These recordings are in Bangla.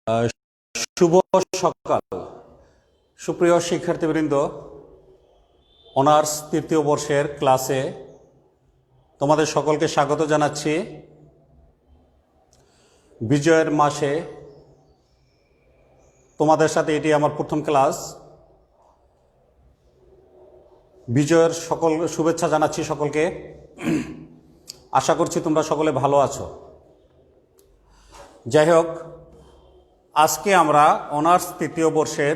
আহ, শুভ সকাল সুপ্রিয় শিক্ষার্থীবৃন্দ। অনার্স তৃতীয় বর্ষের ক্লাসে তোমাদের সকলকে স্বাগত জানাচ্ছি। বিজয়ের মাসে তোমাদের সাথে এটি আমার প্রথম ক্লাস। বিজয়ের সকল শুভেচ্ছা জানাচ্ছি সকলকে। আশা করছি তোমরা সকলে ভালো আছো। যাই হোক, আজকে আমরা অনার্স তৃতীয় বর্ষের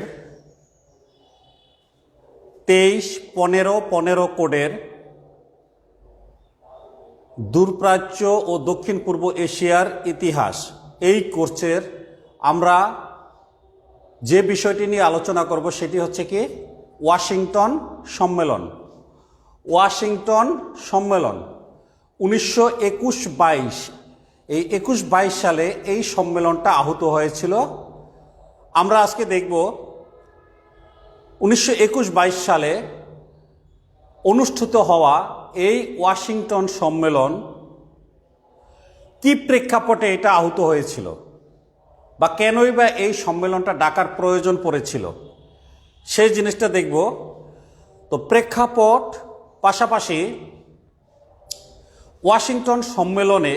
23-15 কোডের দূরপ্রাচ্য ও দক্ষিণ পূর্ব এশিয়ার ইতিহাস এই কোর্সের আমরা যে বিষয়টি নিয়ে আলোচনা করব সেটি হচ্ছে কি ওয়াশিংটন সম্মেলন। ওয়াশিংটন সম্মেলন 1921-22, এই 21-22 সালে এই সম্মেলনটা আহুত হয়েছিল। আমরা আজকে দেখব 1921-22 সালে অনুষ্ঠিত হওয়া এই ওয়াশিংটন সম্মেলন কি প্রেক্ষাপটে এটা আহুত হয়েছিল বা কেনই বা এই সম্মেলনটা ডাকার প্রয়োজন পড়েছিল সেই জিনিসটা দেখব। তো প্রেক্ষাপট পাশাপাশি ওয়াশিংটন সম্মেলনে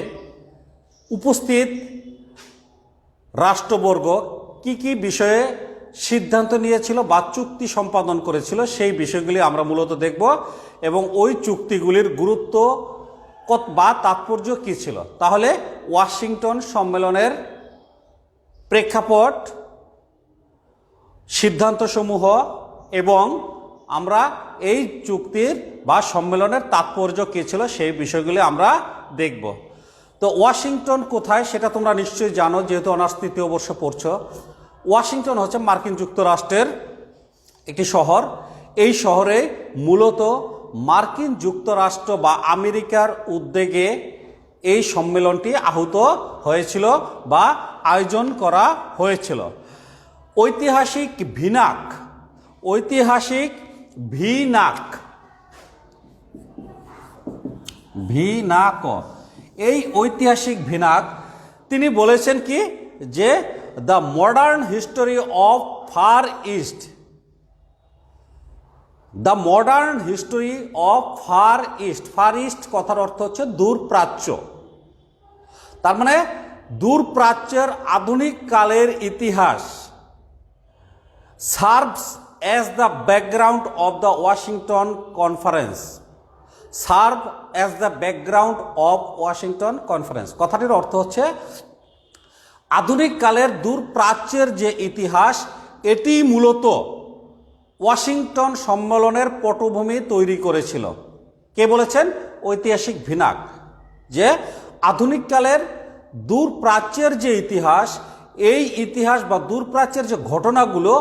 উপস্থিত রাষ্ট্রবর্গ কি কি বিষয়ে সিদ্ধান্ত নিয়েছিল বা চুক্তি সম্পাদন করেছিল সেই বিষয়গুলি আমরা মূলত দেখব এবং ওই চুক্তিগুলির গুরুত্ব বা তাৎপর্য কী ছিল। তাহলে ওয়াশিংটন সম্মেলনের প্রেক্ষাপট, সিদ্ধান্তসমূহ এবং আমরা এই চুক্তির বা সম্মেলনের তাৎপর্য কী ছিল সেই বিষয়গুলি আমরা দেখব। তো ওয়াশিংটন কোথায় সেটা তোমরা নিশ্চয়ই জানো, যেহেতু অনার্স তৃতীয় বর্ষে পড়ছো। ওয়াশিংটন হচ্ছে মার্কিন যুক্তরাষ্ট্রের একটি শহর। এই শহরে মূলত মার্কিন যুক্তরাষ্ট্র বা আমেরিকার উদ্যোগে এই সম্মেলনটি আহুত হয়েছিল বা আয়োজন করা হয়েছিল। ঐতিহাসিক ভিনাক এই ঐতিহাসিক ভিনাক তিনি বলেছেন কি যে the modern history of Far East, the modern history of Far East. Far East কথার অর্থ হচ্ছে দূর প্রাচ্য। তার মানে দূর প্রাচ্যের আধুনিক কালের ইতিহাস serves as the background of the Washington conference. Serve as the background of Washington conference কথাটির অর্থ হচ্ছে আধুনিক কালের দূর প্রাচ্যের যে ইতিহাস এটি মূলত ওয়াশিংটন সম্মেলনের পটভূমি তৈরি করেছিল। কে বলেছেন? ঐতিহাসিক ভিনাক, যে আধুনিক কালের দূর প্রাচ্যের যে ইতিহাস, এই ইতিহাস বা দূর প্রাচ্যের যে ঘটনাগুলো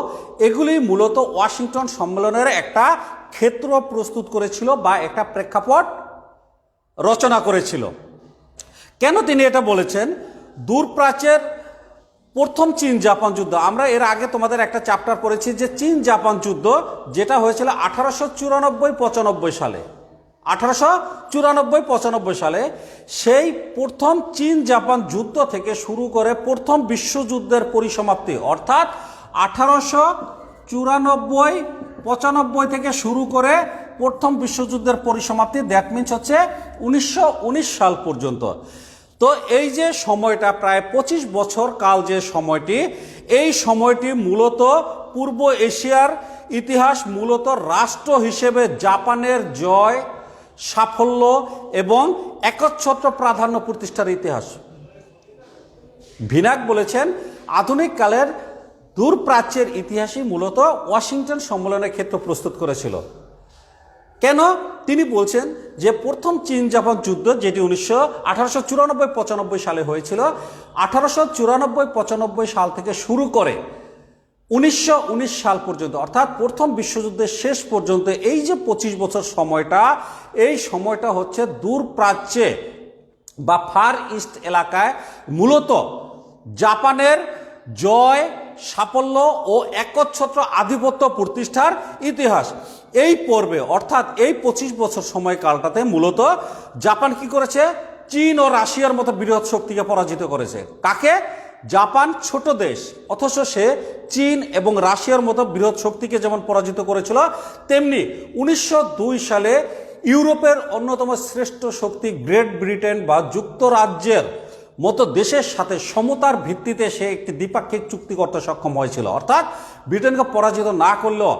এগুলি মূলত ওয়াশিংটন সম্মেলনের একটা ক্ষেত্র প্রস্তুত করেছিল বা একটা প্রেক্ষাপট রচনা করেছিল। কেন তিনি এটা বলেছেন? দূর প্রাচ্যের প্রথম চীন জাপান যুদ্ধ, আমরা এর আগে তোমাদের একটা চ্যাপ্টার পড়েছি যে চীন জাপান যুদ্ধ যেটা হয়েছিল 1894-95 সালে। 1894-95 সালে সেই প্রথম চীন জাপান যুদ্ধ থেকে শুরু করে প্রথম বিশ্বযুদ্ধের পরিসমাপ্তি, অর্থাৎ 1894-95 থেকে শুরু করে প্রথম বিশ্বযুদ্ধের পরিসমাপ্তি, দ্যাট মিনস হচ্ছে 1919 সাল পর্যন্ত। তো এই যে সময়টা প্রায় 25 বছর কাল, যে সময়টি, এই সময়টি মূলত পূর্ব এশিয়ার ইতিহাস, মূলত রাষ্ট্র হিসেবে জাপানের জয়, সাফল্য এবং একচ্ছত্র প্রাধান্য প্রতিষ্ঠার ইতিহাস। ভিনাক বলেছেন আধুনিক কালের দূর প্রাচ্যের ইতিহাসই মূলত ওয়াশিংটন সম্মেলনের ক্ষেত্র প্রস্তুত করেছিল। কেন? তিনি বলছেন যে প্রথম চীন জাপান যুদ্ধ যেটি 1894-95 সালে হয়েছিল, 1894-95 সাল থেকে শুরু করে 1919 সাল পর্যন্ত, অর্থাৎ প্রথম বিশ্বযুদ্ধের শেষ পর্যন্ত এই যে 25 বছর সময়টা, এই সময়টা হচ্ছে দূর প্রাচ্যে বা ফার ইস্ট এলাকায় মূলত জাপানের জয়, সাফল্য ও একচ্ছত্র আধিপত্য প্রতিষ্ঠার ইতিহাস। এই পর্বে অর্থাৎ এই 25 বছর সময়কালটাতে মূলত জাপান কি করেছে? চীন ও রাশিয়ার মতো বৃহৎ শক্তিকে পরাজিত করেছে। কাকে? জাপান ছোট দেশ, অথচ সে চীন এবং রাশিয়ার মতো বৃহৎ শক্তিকে যেমন পরাজিত করেছিল, তেমনি 1902 সালে ইউরোপের অন্যতম শ্রেষ্ঠ শক্তি গ্রেট ব্রিটেন বা যুক্তরাজ্যের মতো দেশের সাথে সমতার ভিত্তিতে সে একটি দ্বিপাক্ষিক চুক্তি করতে সক্ষম হয়েছিল। অর্থাৎ ব্রিটেনকে পরাজিত না করলেও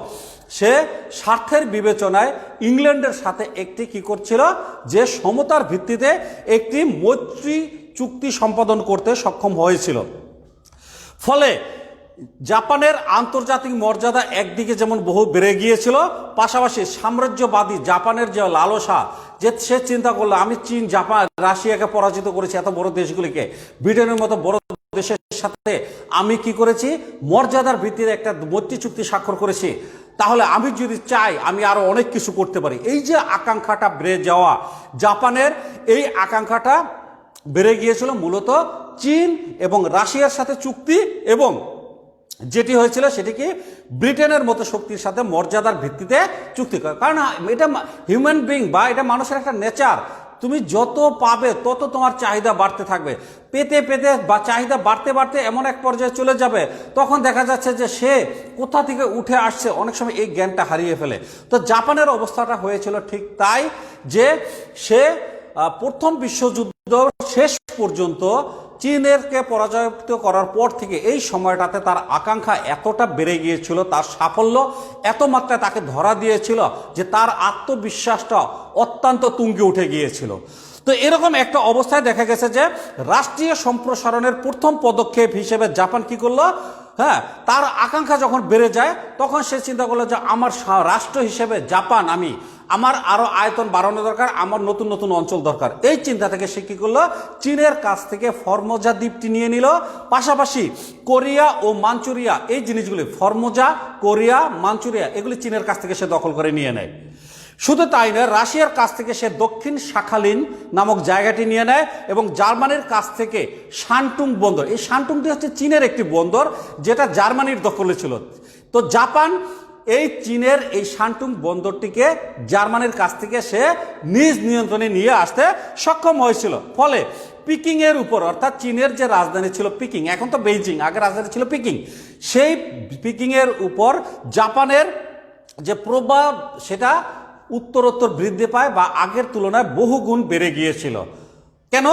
সে স্বার্থের বিবেচনায় ইংল্যান্ডের সাথে একটি কি করছিল, যে সমতার ভিত্তিতে একটি মৈত্রী চুক্তি সম্পাদন করতে সক্ষম হয়েছিল। ফলে জাপানের আন্তর্জাতিক মর্যাদা একদিকে যেমন বহু বেড়ে গিয়েছিল, পাশাপাশি সাম্রাজ্যবাদী জাপানের যে লালসা, যে সে চিন্তা করলো আমি চীন, জাপান, রাশিয়াকে পরাজিত করেছি, এত বড় দেশগুলিকে, ব্রিটেনের মতো বড় দেশের সাথে আমি কি করেছি, মর্যাদার ভিত্তিতে একটা মৈত্রী চুক্তি স্বাক্ষর করেছি, তাহলে আমি যদি চাই আমি আরো অনেক কিছু করতে পারি। এই যে আকাঙ্ক্ষাটা বেড়ে যাওয়া, জাপানের এই আকাঙ্ক্ষাটা বেড়ে গিয়েছিল মূলত চীন এবং রাশিয়ার সাথে চুক্তি, এবং যেটি হয়েছিল সেটি কি, ব্রিটেনের মতো শক্তির সাথে মর্যাদার ভিত্তিতে চুক্তি করে। কারণ এটা হিউম্যান বিং বা এটা মানুষের একটা নেচার, তুমি যত পাবে তত তোমার চাহিদা বাড়তে থাকবে, পেতে পেতে বা চাহিদা বাড়তে বাড়তে এমন এক পর্যায়ে চলে যাবে, তখন দেখা যাচ্ছে যে সে কোথা থেকে উঠে আসছে অনেক সময় এই জ্ঞানটা হারিয়ে ফেলে। তো জাপানের অবস্থাটা হয়েছিল ঠিক তাই, যে সে প্রথম বিশ্বযুদ্ধ শেষ পর্যন্ত চীনেরকে পরাজিত করার পর থেকে এই সময়টাতে তার আকাঙ্ক্ষা এতটা বেড়ে গিয়েছিল, তার সাফল্য এত মাত্রায় তাকে ধরা দিয়েছিল যে তার আত্মবিশ্বাসটা অত্যন্ত তুঙ্গে উঠে গিয়েছিল। তো এরকম একটা অবস্থায় দেখা গেছে যে রাষ্ট্রীয় সম্প্রসারণের প্রথম পদক্ষেপ হিসেবে জাপান কি করলো, হ্যাঁ, তার আকাঙ্ক্ষা যখন বেড়ে যায় তখন সে চিন্তা করলো যে আমার রাষ্ট্র হিসেবে জাপান, আমার আরো আয়তন বাড়ানো দরকার, আমার নতুন নতুন অঞ্চল দরকার। এই চিন্তা থেকে সে কি করলো, চীনের কাছ থেকে ফরমোজা দ্বীপটি নিয়ে নিল, পাশাপাশি কোরিয়া ও মাঞ্চুরিয়া, এই জিনিসগুলি ফরমোজা, কোরিয়া, মাঞ্চুরিয়া, এগুলি চীনের কাছ থেকে সে দখল করে নিয়ে নেয়। শুধু তাই নয়, রাশিয়ার কাছ থেকে সে দক্ষিণ শাখালিন নামক জায়গাটি নিয়ে নেয়, এবং জার্মানির কাছ থেকে শানটুং বন্দর, এই শানটুংটি হচ্ছে চীনের একটি বন্দর যেটা জার্মানির দখলে ছিল। তো জাপান এই চীনের এই শানটুং বন্দরটিকে জার্মানির কাছ থেকে সে নিজ নিয়ন্ত্রণে নিয়ে আসতে সক্ষম হয়েছিল। ফলে পিকিং এর উপর, অর্থাৎ চীনের যে রাজধানী ছিল পিকিং, এখন তো বেইজিং, আগে রাজধানী ছিল পিকিং, সেই পিকিং এর উপর জাপানের যে প্রভাব সেটা উত্তরোত্তর বৃদ্ধি পায় বা আগের তুলনায় বহুগুণ বেড়ে গিয়েছিল। কেন?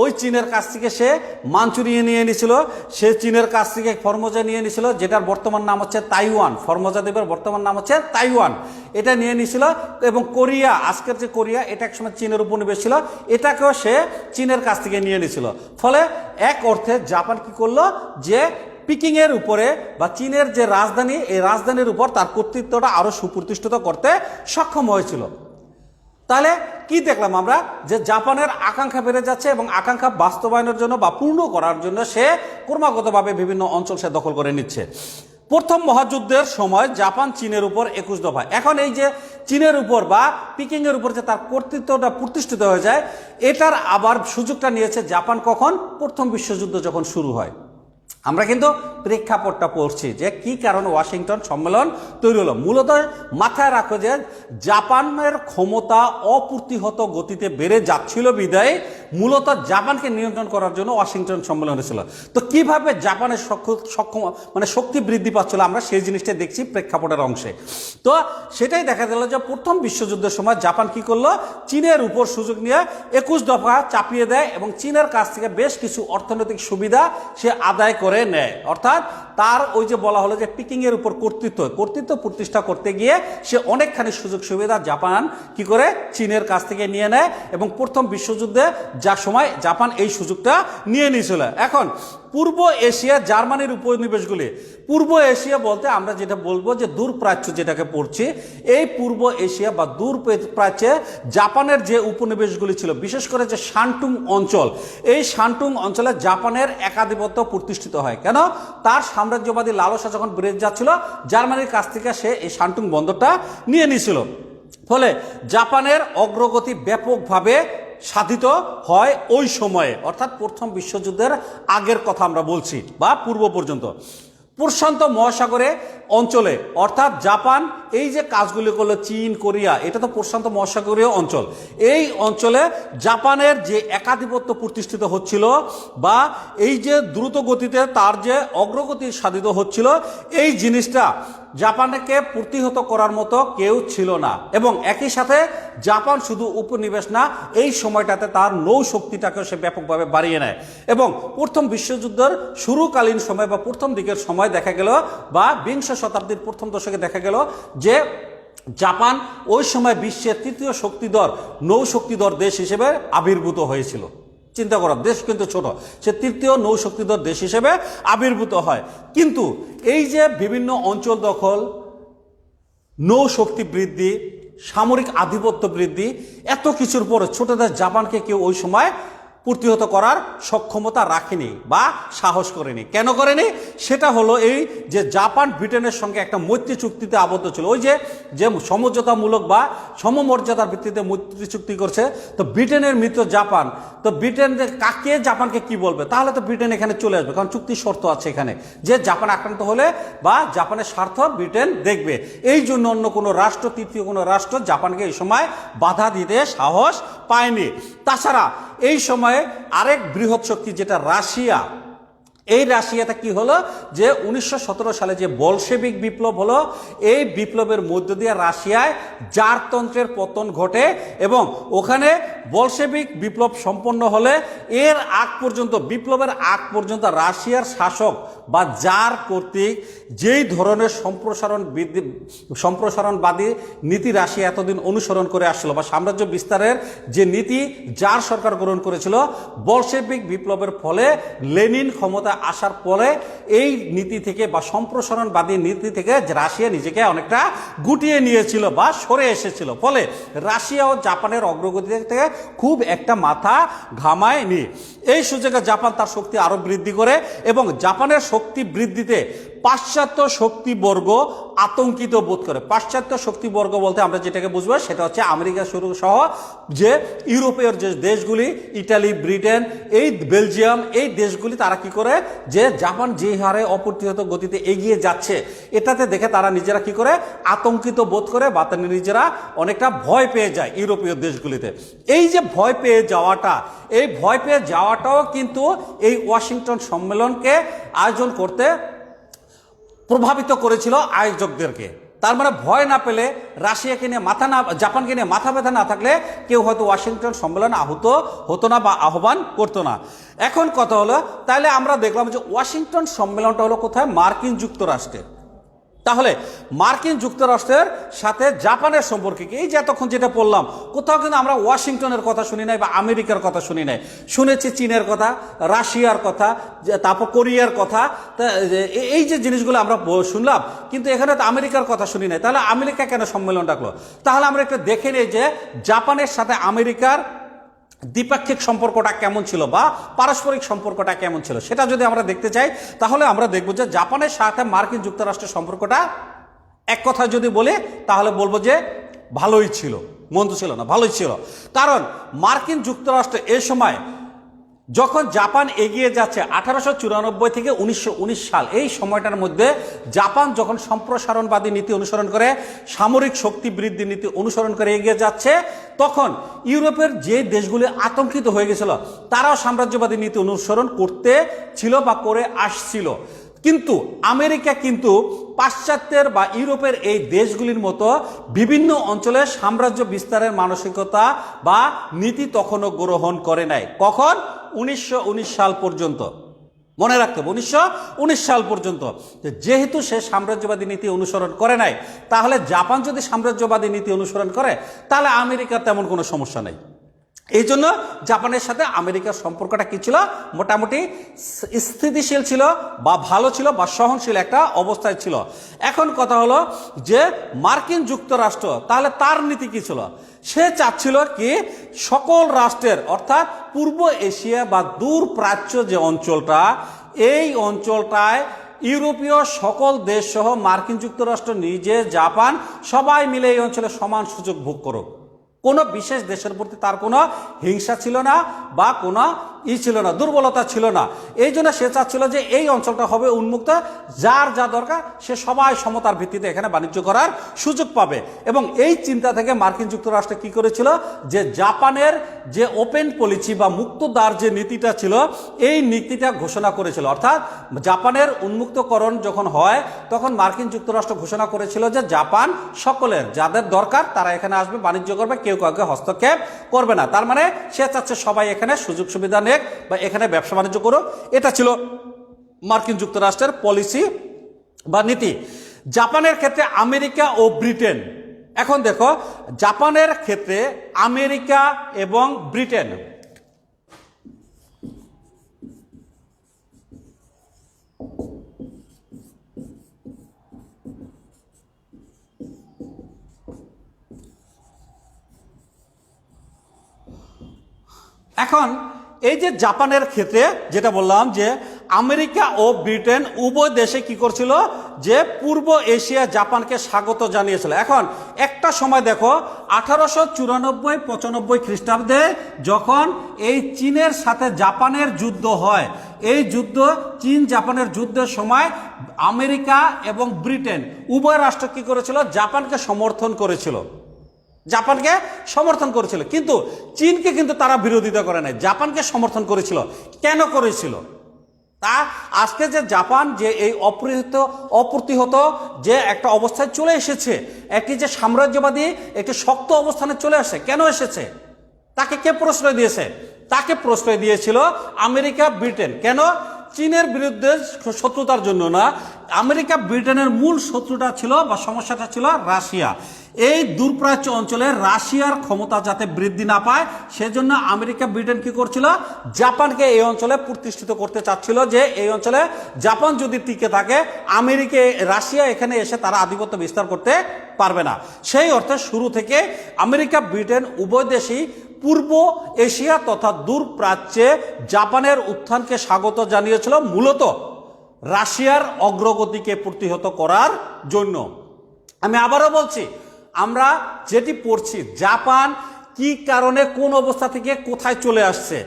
ওই চীনের কাছ থেকে সে মাঞ্চুরিয়া নিয়ে নিয়েছিল, সে চীনের কাছ থেকে ফরমোজা নিয়ে নিয়েছিল, যেটার বর্তমান নাম হচ্ছে তাইওয়ান, ফরমোজা দ্বীপের বর্তমান নাম হচ্ছে তাইওয়ান, এটা নিয়ে নিয়েছিল। এবং কোরিয়া, আজকের যে কোরিয়া, এটা একসময় চীনের উপনিবেশ ছিল, এটাকেও সে চীনের কাছ থেকে নিয়ে নিয়েছিল। ফলে এক অর্থে জাপান কি করলো, যে পিকিং এর উপরে বা চীনের যে রাজধানী, এই রাজধানীর উপর তার কর্তৃত্বটা আরো সুপ্রতিষ্ঠিত করতে সক্ষম হয়েছিল। তাহলে কি দেখলাম আমরা, যে জাপানের আকাঙ্ক্ষা বেড়ে যাচ্ছে এবং আকাঙ্ক্ষা বাস্তবায়নের জন্য বা পূর্ণ করার জন্য সে ক্রমাগতভাবে বিভিন্ন অঞ্চল সে দখল করে নিচ্ছে। প্রথম মহাযুদ্ধের সময় জাপান চীনের উপর 21 দফা, এখন এই যে চীনের উপর বা পিকিং এর উপর যে তার কর্তৃত্বটা প্রতিষ্ঠিত হয়ে যায়, এটার আবার সুযোগটা নিয়েছে জাপান কখন, প্রথম বিশ্বযুদ্ধ যখন শুরু হয়। আমরা কিন্তু প্রেক্ষাপটটা পড়ছি যে কি কারণে ওয়াশিংটন সম্মেলন তৈরি হলো। মূলত মাথায় রাখো যে জাপানের ক্ষমতা অপ্রতিহত গতিতে বেড়ে যাচ্ছিল বিদায় মূলত জাপানকে নিয়ন্ত্রণ করার জন্য ওয়াশিংটন সম্মেলন হয়েছিল। তো কিভাবে জাপানের সক্ষম মানে শক্তি বৃদ্ধি পাচ্ছিল, আমরা সেই জিনিসটা দেখছি প্রেক্ষাপটের অংশে। তো সেটাই দেখা গেল যে প্রথম বিশ্বযুদ্ধের সময় জাপান কি করলো, চীনের উপর সুযোগ নিয়ে 21 দফা চাপিয়ে দেয় এবং চীনের কাছ থেকে বেশ কিছু অর্থনৈতিক সুবিধা সে আদায় করে নেয়। অর্থাৎ তার ওই যে বলা হলো যে পিকিং এর উপর কর্তৃত্ব প্রতিষ্ঠা করতে গিয়ে সে অনেকখানি সুযোগ সুবিধা জাপান কি করে চীনের কাছ থেকে নিয়ে নেয়, এবং প্রথম বিশ্বযুদ্ধে যা সময় জাপান এই সুযোগটা নিয়ে নিয়েছিল। এখন পূর্ব এশিয়া, জার্মানির উপনিবেশগুলি, পূর্ব এশিয়া বলতে আমরা যেটা বলবো যে দূর প্রাচ্য যেটাকে পড়ছি, এই পূর্ব এশিয়া বা দূর প্রাচ্যে জাপানের যে উপনিবেশগুলি ছিল, বিশেষ করে যে শানটুং অঞ্চল, এই শানটুং অঞ্চলে জাপানের একাধিপত্য প্রতিষ্ঠিত হয়। কেন? তার সাম্রাজ্যবাদী লালসা যখন বেড়ে যাচ্ছিল, জার্মানির কাছ থেকে সে এই শানটুং বন্দরটা নিয়ে নিয়েছিল। ফলে জাপানের অগ্রগতি ব্যাপকভাবে সাধিত হয় ওই সময়ে, অর্থাৎ প্রথম বিশ্বযুদ্ধের আগের কথা আমরা বলছি বা পূর্ব পর্যন্ত। প্রশান্ত মহাসাগরে অঞ্চলে, অর্থাৎ জাপান এই যে কাজগুলি করলো, চীন, কোরিয়া, এটা তো প্রশান্ত মহাসাগরীয় অঞ্চল, এই অঞ্চলে জাপানের যে একাধিপত্য প্রতিষ্ঠিত হচ্ছিল বা এই যে দ্রুত গতিতে তার যে অগ্রগতি সাধিত হচ্ছিল, এই জিনিসটা জাপানকে প্রতিহত করার মতো কেউ ছিল না। এবং একই সাথে জাপান শুধু উপনিবেশ না, এই সময়টাতে তার নৌ শক্তিটাকেও সে ব্যাপকভাবে বাড়িয়ে নেয়। এবং প্রথম বিশ্বযুদ্ধের শুরুকালীন সময় বা প্রথম দিকের সময় দেখা গেল, বা বিংশ শতাব্দীর প্রথম দশকে দেখা গেল যে জাপান ওই সময় বিশ্বের তৃতীয় শক্তিধর নৌ শক্তিধর দেশ হিসেবে আবির্ভূত হয়েছিল। চিন্তা করা, দেশ কিন্তু ছোট, সে তৃতীয় নৌ শক্তিধর দেশ হিসেবে আবির্ভূত হয়। কিন্তু এই যে বিভিন্ন অঞ্চল দখল, নৌ শক্তি বৃদ্ধি, সামরিক আধিপত্য বৃদ্ধি, এত কিছুর পরে ছোট দেশ জাপানকে কেউ ওই সময় প্রতিহত করার সক্ষমতা রাখেনি বা সাহস করেনি। কেন করেনি? সেটা হলো এই যে জাপান ব্রিটেনের সঙ্গে একটা মৈত্রী চুক্তিতে আবদ্ধ ছিল। ওই যে সমঝোতামূলক বা সমমর্যাদার ভিত্তিতে মৈত্রী চুক্তি করছে, তো ব্রিটেনের মিত্র জাপান, তো ব্রিটেন কাকে জাপানকে কি বলবে? তাহলে তো ব্রিটেন এখানে চলে আসবে, কারণ চুক্তির শর্ত আছে এখানে যে জাপান আক্রান্ত হলে বা জাপানের স্বার্থ ব্রিটেন দেখবে। এই জন্য অন্য কোনো রাষ্ট্র, তৃতীয় কোনো রাষ্ট্র জাপানকে এই সময় বাধা দিতে সাহস পায়নি। তাছাড়া এই সময় আরেক বৃহৎ শক্তি যেটা রাশিয়া, এই রাশিয়াতে কি হলো যে 1917 সালে যে বলশেভিক বিপ্লব হলো, এই বিপ্লবের মধ্য দিয়ে রাশিয়ায় জারতন্ত্রের পতন ঘটে। এবং ওখানে বলশেভিক বিপ্লব সম্পন্ন হলে এর আগ পর্যন্ত, বিপ্লবের আগ পর্যন্ত রাশিয়ার শাসক বা জার কর্তৃক যেই ধরনের সম্প্রসারণবাদী নীতি রাশিয়া এতদিন অনুসরণ করে আসছিল বা সাম্রাজ্য বিস্তারের যে নীতি জার সরকার গ্রহণ করেছিল, বলশেভিক বিপ্লবের ফলে লেনিন ক্ষমতা আসার পরে এই নীতি থেকে বা সম্প্রসারণবাদী নীতি থেকে রাশিয়া নিজেকে অনেকটা গুটিয়ে নিয়েছিল বা সরে এসেছিল। ফলে রাশিয়া ও জাপানের অগ্রগতি থেকে খুব একটা মাথা ঘামায়নি। এই সুযোগে জাপান তার শক্তি আরো বৃদ্ধি করে এবং জাপানের শক্তি বৃদ্ধিতে পাশ্চাত্য শক্তিবর্গ আতঙ্কিত বোধ করে। পাশ্চাত্য শক্তিবর্গ বলতে আমরা যেটাকে বুঝবো সেটা হচ্ছে আমেরিকা শুরু সহ যে ইউরোপীয় যে দেশগুলি, ইটালি, ব্রিটেন, এই বেলজিয়াম, এই দেশগুলি তারা কি করে যে জাপান যে হারে অপ্রতিহত গতিতে এগিয়ে যাচ্ছে এটাতে দেখে তারা নিজেরা কি করে আতঙ্কিত বোধ করে বা নিজেরা অনেকটা ভয় পেয়ে যায় ইউরোপীয় দেশগুলিতে। এই যে ভয় পেয়ে যাওয়াটা, এই ভয় পেয়ে যাওয়াটাও কিন্তু এই ওয়াশিংটন সম্মেলনকে আয়োজন করতে প্রভাবিত করেছিল আয়োজকদেরকে। তার মানে ভয় না পেলে, রাশিয়াকে নিয়ে জাপানকে নিয়ে মাথা ব্যথা না থাকলে কেউ হয়তো ওয়াশিংটন সম্মেলন আহত হতো না বা আহ্বান করতো না। এখন কথা হলো, তাহলে আমরা দেখলাম যে ওয়াশিংটন সম্মেলনটা হলো কোথায়? মার্কিন যুক্তরাষ্ট্রে। তাহলে মার্কিন যুক্তরাষ্ট্রের সাথে জাপানের সম্পর্কে কি? এই যে এতক্ষণ যেটা বললাম, কোথাও কিন্তু আমরা ওয়াশিংটনের কথা শুনি নাই বা আমেরিকার কথা শুনি নাই। শুনেছি চীনের কথা, রাশিয়ার কথা, তারপর কোরিয়ার কথা, এই যে জিনিসগুলো আমরা শুনলাম, কিন্তু এখানে তো আমেরিকার কথা শুনি নাই। তাহলে আমেরিকা কেন সম্মেলন ডাকলো? তাহলে আমরা একটু দেখে নিই যে জাপানের সাথে আমেরিকার দ্বিপাক্ষিক সম্পর্কটা কেমন ছিল বা পারস্পরিক সম্পর্কটা কেমন ছিল, সেটা যদি আমরা দেখতে চাই তাহলে আমরা দেখব যে জাপানের সাথে মার্কিন যুক্তরাষ্ট্রের সম্পর্কটা এক কথা যদি বলি তাহলে বলবো যে ভালোই ছিল, মন্দ ছিল না, ভালোই ছিল। কারণ মার্কিন যুক্তরাষ্ট্র এই সময় যখন জাপান এগিয়ে যাচ্ছে 1894 থেকে 1919 সাল, এই সময়টার মধ্যে জাপান যখন সম্প্রসারণবাদী নীতি অনুসরণ করে, সামরিক শক্তি বৃদ্ধি নীতি অনুসরণ করে এগিয়ে যাচ্ছে, তখন ইউরোপের যে দেশগুলি আতঙ্কিত হয়ে গেছিল তারাও সাম্রাজ্যবাদী নীতি অনুসরণ করতে ছিল বা করে আসছিল। কিন্তু আমেরিকা কিন্তু পাশ্চাত্যের বা ইউরোপের এই দেশগুলির মতো বিভিন্ন অঞ্চলে সাম্রাজ্য বিস্তারের মানসিকতা বা নীতি তখনও গ্রহণ করে নাই। কখন? 1919 সাল পর্যন্ত। মনে রাখতে হবে 1919 সাল পর্যন্ত। যেহেতু সে সাম্রাজ্যবাদী নীতি অনুসরণ করে নাই, তাহলে জাপান যদি সাম্রাজ্যবাদী নীতি অনুসরণ করে তাহলে আমেরিকার তেমন কোনো সমস্যা নেই। এই জন্য জাপানের সাথে আমেরিকার সম্পর্কটা কি ছিল? মোটামুটি স্থিতিশীল ছিল বা ভালো ছিল বা সহনশীল একটা অবস্থায় ছিল। এখন কথা হলো যে মার্কিন যুক্তরাষ্ট্র তাহলে তার নীতি কি ছিল? সে চাচ্ছিল কি সকল রাষ্ট্রের, অর্থাৎ পূর্ব এশিয়া বা দূর প্রাচ্য যে অঞ্চলটা, এই অঞ্চলটায় ইউরোপীয় সকল দেশ সহ মার্কিন যুক্তরাষ্ট্র নিজে, জাপান সবাই মিলে এই অঞ্চলে সমান সুযোগ ভোগ করুক। কোনো বিশেষ দেশের প্রতি তার কোনো হিংসা ছিল না বা কোনো ছিল না, দুর্বলতা ছিল না। এই জন্য সে চাচ্ছিল যে এই অঞ্চলটা হবে উন্মুক্ত, যার যা দরকার সে সবাই সমতার ভিত্তিতে এখানে বাণিজ্য করার সুযোগ পাবে। এবং এই চিন্তা থেকে মার্কিন যুক্তরাষ্ট্র কি করেছিল, যে জাপানের যে ওপেন পলিসি বা মুক্তদ্বার যে নীতিটা ছিল, এই নীতিটা ঘোষণা করেছিল। অর্থাৎ জাপানের উন্মুক্তকরণ যখন হয় তখন মার্কিন যুক্তরাষ্ট্র ঘোষণা করেছিল যে জাপান সকলের, যাদের দরকার তারা এখানে আসবে, বাণিজ্য করবে, কেউ কাউকে হস্তক্ষেপ করবে না। তার মানে সে চাচ্ছে সবাই এখানে সুযোগ সুবিধা নেক বা এখানে ব্যবসা বাণিজ্য করুক। এটা ছিল মার্কিন যুক্তরাষ্ট্রের পলিসি বা নীতি। জাপানের ক্ষেত্রে আমেরিকা ও ব্রিটেন, এখন দেখো জাপানের ক্ষেত্রে আমেরিকা এবং ব্রিটেন, এখন এই যে জাপানের ক্ষেত্রে যেটা বললাম যে আমেরিকা ও ব্রিটেন উভয় দেশে কি করছিল, যে পূর্ব এশিয়া জাপানকে স্বাগত জানিয়েছিল। এখন একটা সময় দেখো 1894-95 খ্রিস্টাব্দে যখন এই চীনের সাথে জাপানের যুদ্ধ হয়, এই যুদ্ধ চীন জাপানের যুদ্ধের সময় আমেরিকা এবং ব্রিটেন উভয় রাষ্ট্র কি করেছিল, জাপানকে সমর্থন করেছিল, জাপানকে সমর্থন করেছিল। কিন্তু চীনকে কিন্তু তারা বিরোধিতা করে নাই, জাপানকে সমর্থন করেছিল। কেন করেছিল তা আজকে যে জাপান যে এই অপ্রতিহত যে একটা অবস্থায় চলে এসেছে, একটি যে সাম্রাজ্যবাদী একটি শক্ত অবস্থানে চলে আসে, কেন এসেছে, তাকে কে প্রশ্রয় দিয়েছে? তাকে প্রশ্রয় দিয়েছিল আমেরিকা ব্রিটেন। কেন? চীনের বিরুদ্ধে শত্রুতার জন্য না, আমেরিকা ব্রিটেনের মূল শত্রুটা ছিল বা সমস্যাটা ছিল রাশিয়া। এই দূরপ্রাচ্য অঞ্চলে রাশিয়ার ক্ষমতা যাতে বৃদ্ধি না পায় সেজন্য আমেরিকা ব্রিটেন কি করছিল, জাপানকে এই অঞ্চলে প্রতিষ্ঠিত করতে চাচ্ছিল, যে এই অঞ্চলে জাপান যদি টিকে থাকে রাশিয়া এখানে এসে তারা আধিপত্য বিস্তার করতে পারবে না। সেই অর্থে শুরু থেকে আমেরিকা ব্রিটেন উভয় দেশই পূর্ব এশিয়া তথা দূর প্রাচ্যে জাপানের উত্থানকে স্বাগত জানিয়েছিল, মূলত রাশিয়ার অগ্রগতিকে প্রতিহত করার জন্য। আমি আবারও বলছি, আমরা যেটি পড়ছি জাপান কি কারণে কোন অবস্থা থেকে কোথায় চলে আসছে,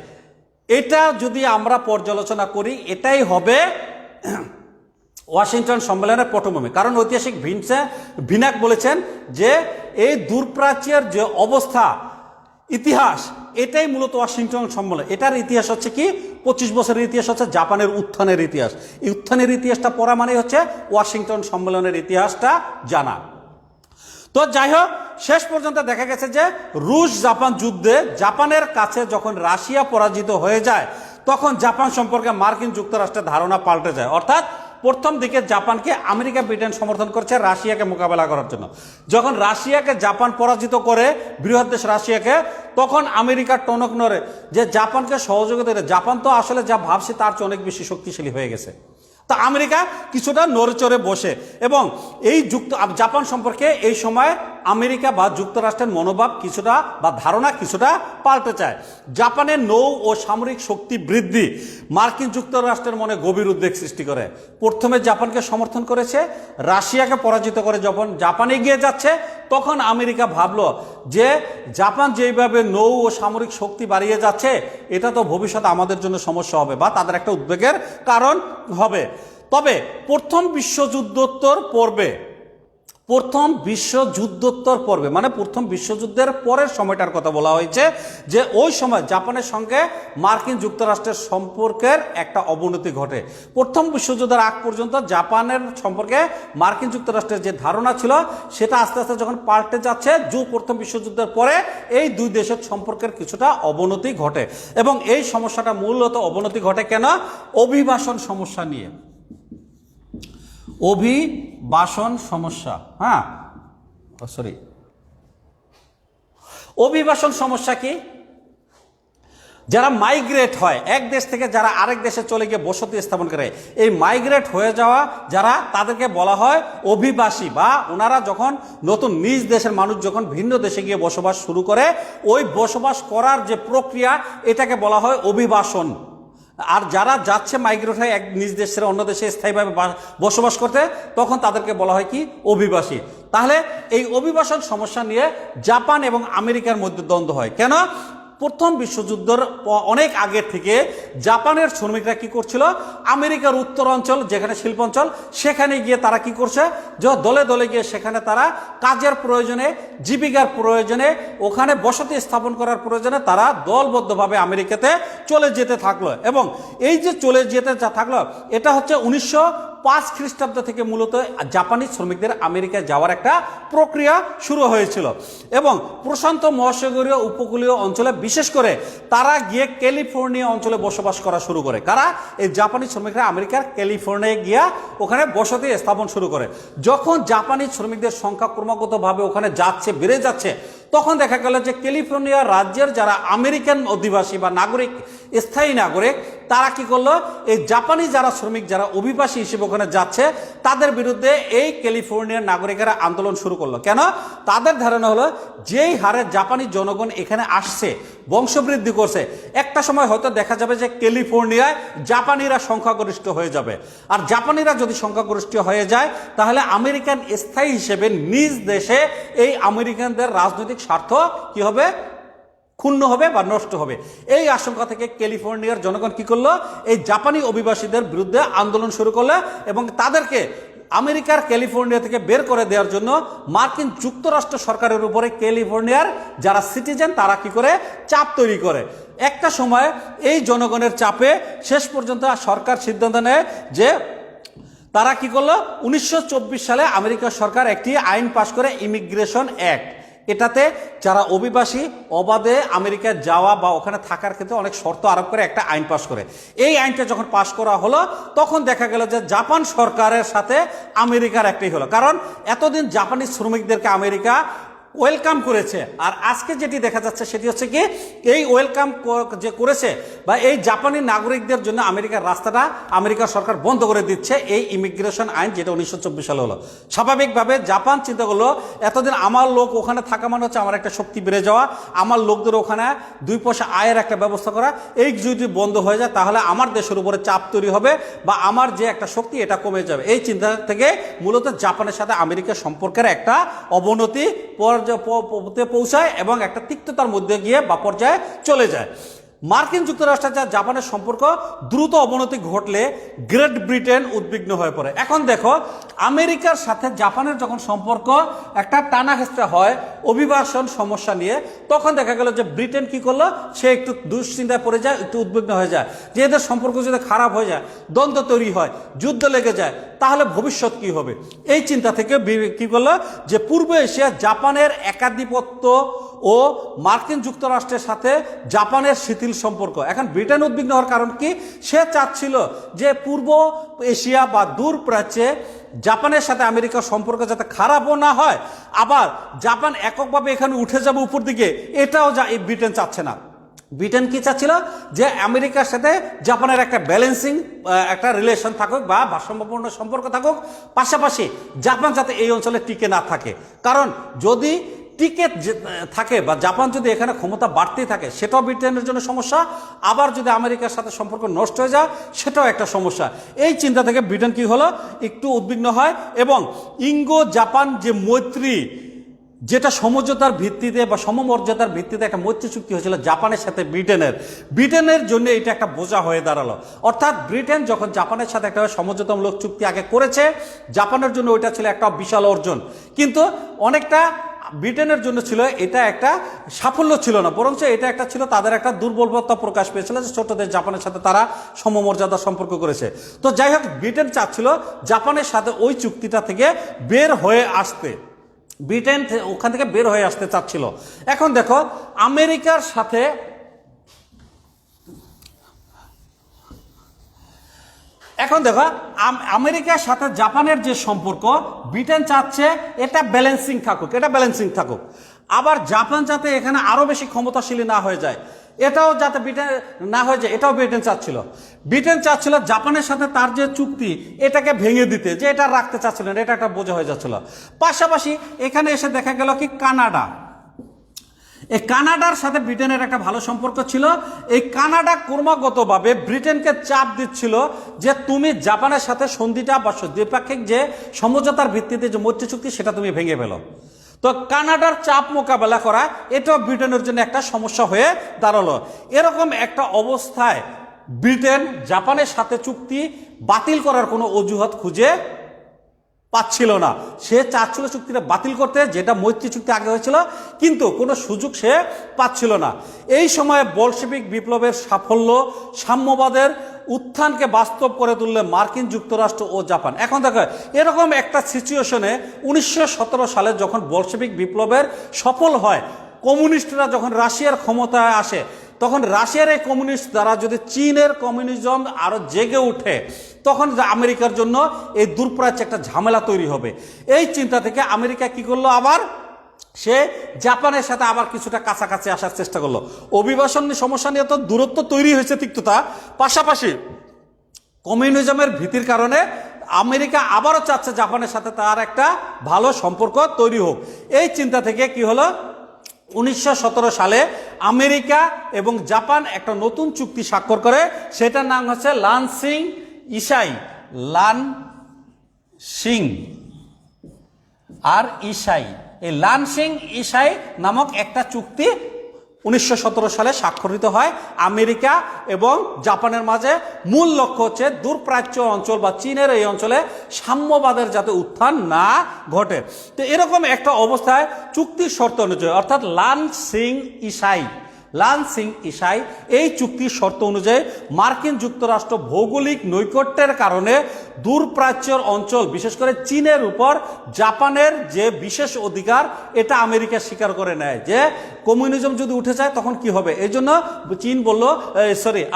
এটা যদি আমরা পর্যালোচনা করি এটাই হবে ওয়াশিংটন সম্মেলনের পটভূমি। কারণ ঐতিহাসিক ভিনাক বলেছেন যে এই দূরপ্রাচ্যের যে অবস্থা, ইতিহাস, এটাই মূলত ওয়াশিংটন সম্মেলন। এটার ইতিহাস হচ্ছে কি, 25 বছরের ইতিহাস হচ্ছে জাপানের উত্থানের ইতিহাস। এই উত্থানের ইতিহাসটা পড়া মানে হচ্ছে ওয়াশিংটন সম্মেলনের ইতিহাসটা জানা। তো যাই হোক, শেষ পর্যন্ত দেখা গেছে যে রুশ জাপান যুদ্ধে জাপানের কাছে যখন রাশিয়া পরাজিত হয়ে যায় তখন জাপান সম্পর্কে মার্কিন যুক্তরাষ্ট্রের ধারণা পাল্টে যায়। অর্থাৎ প্রথম দিকে জাপানকে আমেরিকা ব্রিটেন সমর্থন করছে রাশিয়াকে মোকাবেলা করার জন্য। যখন রাশিয়াকে জাপান পরাজিত করে, বৃহৎ দেশ রাশিয়াকে, তখন আমেরিকার টনক নড়ে যে জাপানকে সহযোগিতা করে। জাপান তো আসলে যা ভাবছে তার চেয়ে অনেক বেশি শক্তিশালী হয়ে গেছে। তা আমেরিকা কিছুটা নড়েচড়ে বসে, এবং এই জাপান সম্পর্কে এই সময় আমেরিকা বা যুক্তরাষ্ট্রের মনোভাব কিছুটা বা ধারণা কিছুটা পাল্টে যায়। জাপানের নৌ ও সামরিক শক্তি বৃদ্ধি মার্কিন যুক্তরাষ্ট্রের মনে গভীর উদ্বেগ সৃষ্টি করে। প্রথমে জাপানকে সমর্থন করেছে, রাশিয়াকে পরাজিত করে যখন জাপান এগিয়ে যাচ্ছে তখন আমেরিকা ভাবলো যে জাপান যেইভাবে নৌ ও সামরিক শক্তি বাড়িয়ে যাচ্ছে এটা তো ভবিষ্যতে আমাদের জন্য সমস্যা হবে বা তাদের একটা উদ্বেগের কারণ হবে। তবে প্রথম বিশ্বযুদ্ধোত্তর পর্বে মানে প্রথম বিশ্বযুদ্ধের পরের সময়টার কথা বলা হয়েছে, যে ওই সময় জাপানের সঙ্গে মার্কিন যুক্তরাষ্ট্রের সম্পর্কের একটা অবনতি ঘটে। প্রথম বিশ্বযুদ্ধের আগ পর্যন্ত জাপানের সম্পর্কে মার্কিন যুক্তরাষ্ট্রের যে ধারণা ছিল সেটা আস্তে আস্তে যখন পাল্টে যাচ্ছে, প্রথম বিশ্বযুদ্ধের পরে এই দুই দেশের সম্পর্কের কিছুটা অবনতি ঘটে। এবং এই সমস্যাটা মূলত অবনতি ঘটে কেন? অভিবাসন সমস্যা নিয়ে। অভিবাসন সমস্যা, অভিবাসন সমস্যা কি? যারা মাইগ্রেট হয় এক দেশ থেকে, যারা আরেক দেশে চলে গিয়ে বসতি স্থাপন করে, এই মাইগ্রেট হয়ে যাওয়া যারা, তাদেরকে বলা হয় অভিবাসী। বা ওনারা যখন নতুন নিজ দেশের মানুষ যখন ভিন্ন দেশে গিয়ে বসবাস শুরু করে, ওই বসবাস করার যে প্রক্রিয়া এটাকে বলা হয় অভিবাসন। আর যারা যাচ্ছে মাইগ্রেট হয়ে এক নিজ দেশের অন্য দেশে স্থায়ীভাবে বসবাস করতে, তখন তাদেরকে বলা হয় কি? অভিবাসী। তাহলে এই অভিবাসন সমস্যা নিয়ে জাপান এবং আমেরিকার মধ্যে দ্বন্দ্ব হয়। কেন? প্রথম বিশ্বযুদ্ধের অনেক আগে থেকে জাপানের শ্রমিকরা কি করছিল, আমেরিকার উত্তরাঞ্চল যেখানে শিল্পাঞ্চল সেখানে গিয়ে তারা কি করছে, যে দলে দলে গিয়ে সেখানে তারা কাজের প্রয়োজনে, জীবিকার প্রয়োজনে, ওখানে বসতি স্থাপন করার প্রয়োজনে তারা দলবদ্ধভাবে আমেরিকাতে চলে যেতে থাকলো। এবং এই যে চলে যেতে থাকলো, এটা হচ্ছে 1905 খ্রিস্টাব্দ থেকে মূলত জাপানি শ্রমিকদের আমেরিকায় যাওয়ার একটা প্রক্রিয়া শুরু হয়েছিল। এবং প্রশান্ত মহাসাগরীয় উপকূলীয় অঞ্চলে বিশেষ করে তারা গিয়ে ক্যালিফোর্নিয়া অঞ্চলে বসবাস করা শুরু করে। কারা? এই জাপানি শ্রমিকরা আমেরিকার ক্যালিফোর্নিয়ায় গিয়া ওখানে বসতি স্থাপন শুরু করে। যখন জাপানি শ্রমিকদের সংখ্যা ক্রমাগতভাবে ওখানে যাচ্ছে, বেড়ে যাচ্ছে, তখন দেখা গেল যে ক্যালিফোর্নিয়া রাজ্যের যারা আমেরিকান অধিবাসী বা নাগরিক, স্থায়ী নাগরিক, তারা কি করলো, এই জাপানি যারা শ্রমিক, যারা অভিবাসী হিসেবে ওখানে যাচ্ছে, তাদের বিরুদ্ধে এই ক্যালিফোর্নিয়ার নাগরিকেরা আন্দোলন শুরু করলো। কেন? তাদের ধারণা হলো যেই হারে জাপানি জনগণ এখানে আসছে, বংশবৃদ্ধি করছে, একটা সময় হয়তো দেখা যাবে যে ক্যালিফোর্নিয়ায় জাপানিরা সংখ্যাগরিষ্ঠ হয়ে যাবে। আর জাপানিরা যদি সংখ্যাগরিষ্ঠ হয়ে যায়, তাহলে আমেরিকান স্থায়ী হিসেবে নিজ দেশে এই আমেরিকানদের রাজনৈতিক স্বার্থ কি হবে, ক্ষুণ্ণ হবে বা নষ্ট হবে। এই আশঙ্কা থেকে ক্যালিফোর্নিয়ার জনগণ কি করলো, এই জাপানি অভিবাসীদের বিরুদ্ধে আন্দোলন শুরু করলো এবং তাদেরকে আমেরিকার ক্যালিফোর্নিয়া থেকে বের করে দেওয়ার জন্য মার্কিন যুক্তরাষ্ট্র সরকারের উপরে ক্যালিফোর্নিয়ার যারা সিটিজেন তারা কি করে, চাপ তৈরি করে। একটা সময় এই জনগণের চাপে শেষ পর্যন্ত সরকার সিদ্ধান্ত নেয় যে তারা কি করলো, 1924 সালে আমেরিকা সরকার একটি আইন পাশ করে, ইমিগ্রেশন অ্যাক্ট। এটাতে যারা অভিবাসী অবাধে আমেরিকায় যাওয়া বা ওখানে থাকার ক্ষেত্রে অনেক শর্ত আরোপ করে একটা আইন পাশ করে। এই আইনটা যখন পাশ করা হলো, তখন দেখা গেল যে জাপান সরকারের সাথে আমেরিকার একটাই হলো। কারণ এতদিন জাপানি শ্রমিকদেরকে আমেরিকা ওয়েলকাম করেছে, আর আজকে যেটি দেখা যাচ্ছে সেটি হচ্ছে কি, এই ওয়েলকাম যে করেছে বা এই জাপানি নাগরিকদের জন্য আমেরিকার রাস্তাটা আমেরিকা সরকার বন্ধ করে দিচ্ছে এই ইমিগ্রেশন আইন, যেটা 1924 সালে হলো। স্বাভাবিকভাবে জাপান চিন্তা করলো, এতদিন আমার লোক ওখানে থাকা মানে হচ্ছে আমার একটা শক্তি বেড়ে যাওয়া, আমার লোকদের ওখানে 2 পয়সা আয়ের একটা ব্যবস্থা করা, এই যদি বন্ধ হয়ে যায় তাহলে আমার দেশের উপরে চাপ তৈরি হবে বা আমার যে একটা শক্তি এটা কমে যাবে। এই চিন্তা থেকে মূলত জাপানের সাথে আমেরিকার সম্পর্কের একটা অবনতি পৌঁছায় এবং একটা তিক্ততার মধ্যে গিয়ে বা পর্যায়ে চলে যায়। মার্কিন যুক্তরাষ্ট্রের যা জাপানের সম্পর্ক দ্রুত অবনতি ঘটলে গ্রেট ব্রিটেন উদ্বিগ্ন হয়ে পড়ে। এখন দেখো, আমেরিকার সাথে জাপানের যখন সম্পর্ক একটা টানা হেঁচড়া হয় অভিবাসন সমস্যা নিয়ে, তখন দেখা গেল যে ব্রিটেন কি করলো, সে একটু দুশ্চিন্তায় পড়ে যায়, একটু উদ্বিগ্ন হয়ে যায় যে এদের সম্পর্ক যদি খারাপ হয়ে যায়, দ্বন্দ্ব তৈরি হয়, যুদ্ধ লেগে যায়, তাহলে ভবিষ্যৎ কি হবে। এই চিন্তা থেকে কি করলো, যে পূর্ব এশিয়া জাপানের একাধিপত্য ও মার্কিন যুক্তরাষ্ট্রের সাথে জাপানের শিথিল সম্পর্ক। এখন ব্রিটেন উদ্বিগ্ন হওয়ার কারণ কি, সে চাচ্ছিল যে পূর্ব এশিয়া বা দূর প্রাচ্যে জাপানের সাথে আমেরিকার সম্পর্ক যাতে খারাপও না হয়, আবার জাপান এককভাবে এখানে উঠে যাবে উপর দিকে, এটাও ব্রিটেন চাচ্ছে না। ব্রিটেন কি চাচ্ছিল, যে আমেরিকার সাথে জাপানের একটা ব্যালেন্সিং একটা রিলেশন থাকুক বা ভারসাম্যপূর্ণ সম্পর্ক থাকুক, পাশাপাশি জাপান যাতে এই অঞ্চলে টিকে না থাকে। কারণ যদি টিকে থাকে বা জাপান যদি এখানে ক্ষমতা বাড়তেই থাকে, সেটাও ব্রিটেনের জন্য সমস্যা, আবার যদি আমেরিকার সাথে সম্পর্ক নষ্ট হয়ে যায় সেটাও একটা সমস্যা। এই চিন্তা থেকে ব্রিটেন কি হলো, একটু উদ্বিগ্ন হয় এবং ইঙ্গো জাপান যে মৈত্রী, যেটা সমঝোতার ভিত্তিতে বা সমমর্যাদার ভিত্তিতে একটা মৈত্রী চুক্তি হয়েছিল জাপানের সাথে ব্রিটেনের জন্য এটা একটা বোঝা হয়ে দাঁড়ালো। অর্থাৎ ব্রিটেন যখন জাপানের সাথে একটা সমঝোতামূলক চুক্তি আগে করেছে, জাপানের জন্য ওইটা ছিল একটা বিশাল অর্জন, কিন্তু অনেকটা ব্রিটেনের জন্য ছিল এটা একটা সাফল্য ছিল না, বরঞ্চ এটা একটা ছিল তাদের একটা দুর্বলতা প্রকাশ পেয়েছিল যে ছোট দেশ জাপানের সাথে তারা সমমর্যাদার সম্পর্ক করেছে। তো যাই হোক, ব্রিটেন চাচ্ছিল জাপানের সাথে ওই চুক্তিটা থেকে বের হয়ে আসতে, ব্রিটেন ওখান থেকে বের হয়ে আসতে চাচ্ছিল। এখন দেখো, আমেরিকার সাথে আমেরিকার সাথে জাপানের যে সম্পর্ক, ব্রিটেন চাচ্ছে এটা ব্যালেন্সিং থাকুক, আবার জাপান যাতে এখানে আরো বেশি ক্ষমতাশালী না হয়ে যায়, এটাও যাতে ব্রিটেন না হয়ে যায়, এটাও ব্রিটেন চাচ্ছিল জাপানের সাথে তার যে চুক্তি এটাকে ভেঙে দিতে, যে এটা রাখতে চাচ্ছিলেন, এটা একটা বোঝা হয়ে যাচ্ছিল। পাশাপাশি এখানে এসে দেখা গেল কি, এই কানাডার সাথে ব্রিটেনের একটা ভালো সম্পর্ক ছিল। এই কানাডা ক্রমাগতভাবে ব্রিটেনকে চাপ দিচ্ছিল যে তুমি জাপানের সাথে সন্ধিটা বা দ্বিপাক্ষিক যে সমঝোতার ভিত্তিতে যে মৈত্রী চুক্তি সেটা তুমি ভেঙে ফেলো। তো কানাডার চাপ মোকাবেলা করা এটাও ব্রিটেনের জন্য একটা সমস্যা হয়ে দাঁড়ালো। এরকম একটা অবস্থায় ব্রিটেন জাপানের সাথে চুক্তি বাতিল করার কোনো অজুহাত খুঁজে পাচ্ছিল না। সে চাচ্ছিল চুক্তিটা বাতিল করতে, যেটা মৈত্রী চুক্তি আগে হয়েছিল, কিন্তু কোনো সুযোগ সে পাচ্ছিল না। এই সময়ে বলশেভিক বিপ্লবের সাফল্য সাম্যবাদের উত্থানকে বাস্তব করে তুললে মার্কিন যুক্তরাষ্ট্র ও জাপান। এখন দেখো, এরকম একটা সিচুয়েশনে 1917 সালে যখন বলশেভিক বিপ্লবের সফল হয়, কমিউনিস্টরা যখন রাশিয়ার ক্ষমতায় আসে, তখন রাশিয়ার এই কমিউনিস্ট দ্বারা যদি চীনের কমিউনিজম আরও জেগে ওঠে, তখন আমেরিকার জন্য এই দূরপ্রাচ্যে একটা ঝামেলা তৈরি হবে। এই চিন্তা থেকে আমেরিকা কি করলো, আবার সে জাপানের সাথে আবার কিছুটা কাছাকাছি আসার চেষ্টা করলো। অভিবাসন সমস্যা নিয়ে তো দূরত্ব তৈরি হয়েছে, তিক্ততা, পাশাপাশি কমিউনিজমের ভীতির কারণে আমেরিকা আবারও চাচ্ছে জাপানের সাথে তার একটা ভালো সম্পর্ক তৈরি হোক। এই চিন্তা থেকে কি হলো, 1917 সালে আমেরিকা এবং জাপান একটা নতুন চুক্তি স্বাক্ষর করে, সেটার নাম হচ্ছে লানসিং ইসাই, লানসিং আর ইসাই। এই লানসিং ইসাই নামক একটা চুক্তি 1917 সালে স্বাক্ষরিত হয় আমেরিকা এবং জাপানের মাঝে। মূল লক্ষ্য হচ্ছে দূরপ্রাচ্য অঞ্চল বা চীনের এই অঞ্চলে সাম্যবাদের যাতে উত্থান না ঘটে। তো এরকম একটা অবস্থায় চুক্তির শর্ত অনুযায়ী, অর্থাৎ লানসিং ইসাই এই চুক্তির শর্ত অনুযায়ী মার্কিন যুক্তরাষ্ট্র ভৌগোলিক নৈকট্যের কারণে দূরপ্রাচ্যের অঞ্চল, বিশেষ করে চীনের উপর জাপানের যে বিশেষ অধিকার, এটা আমেরিকা স্বীকার করে নেয় যে কমিউনিজম যদি উঠে যায় তখন কি হবে। এই জন্য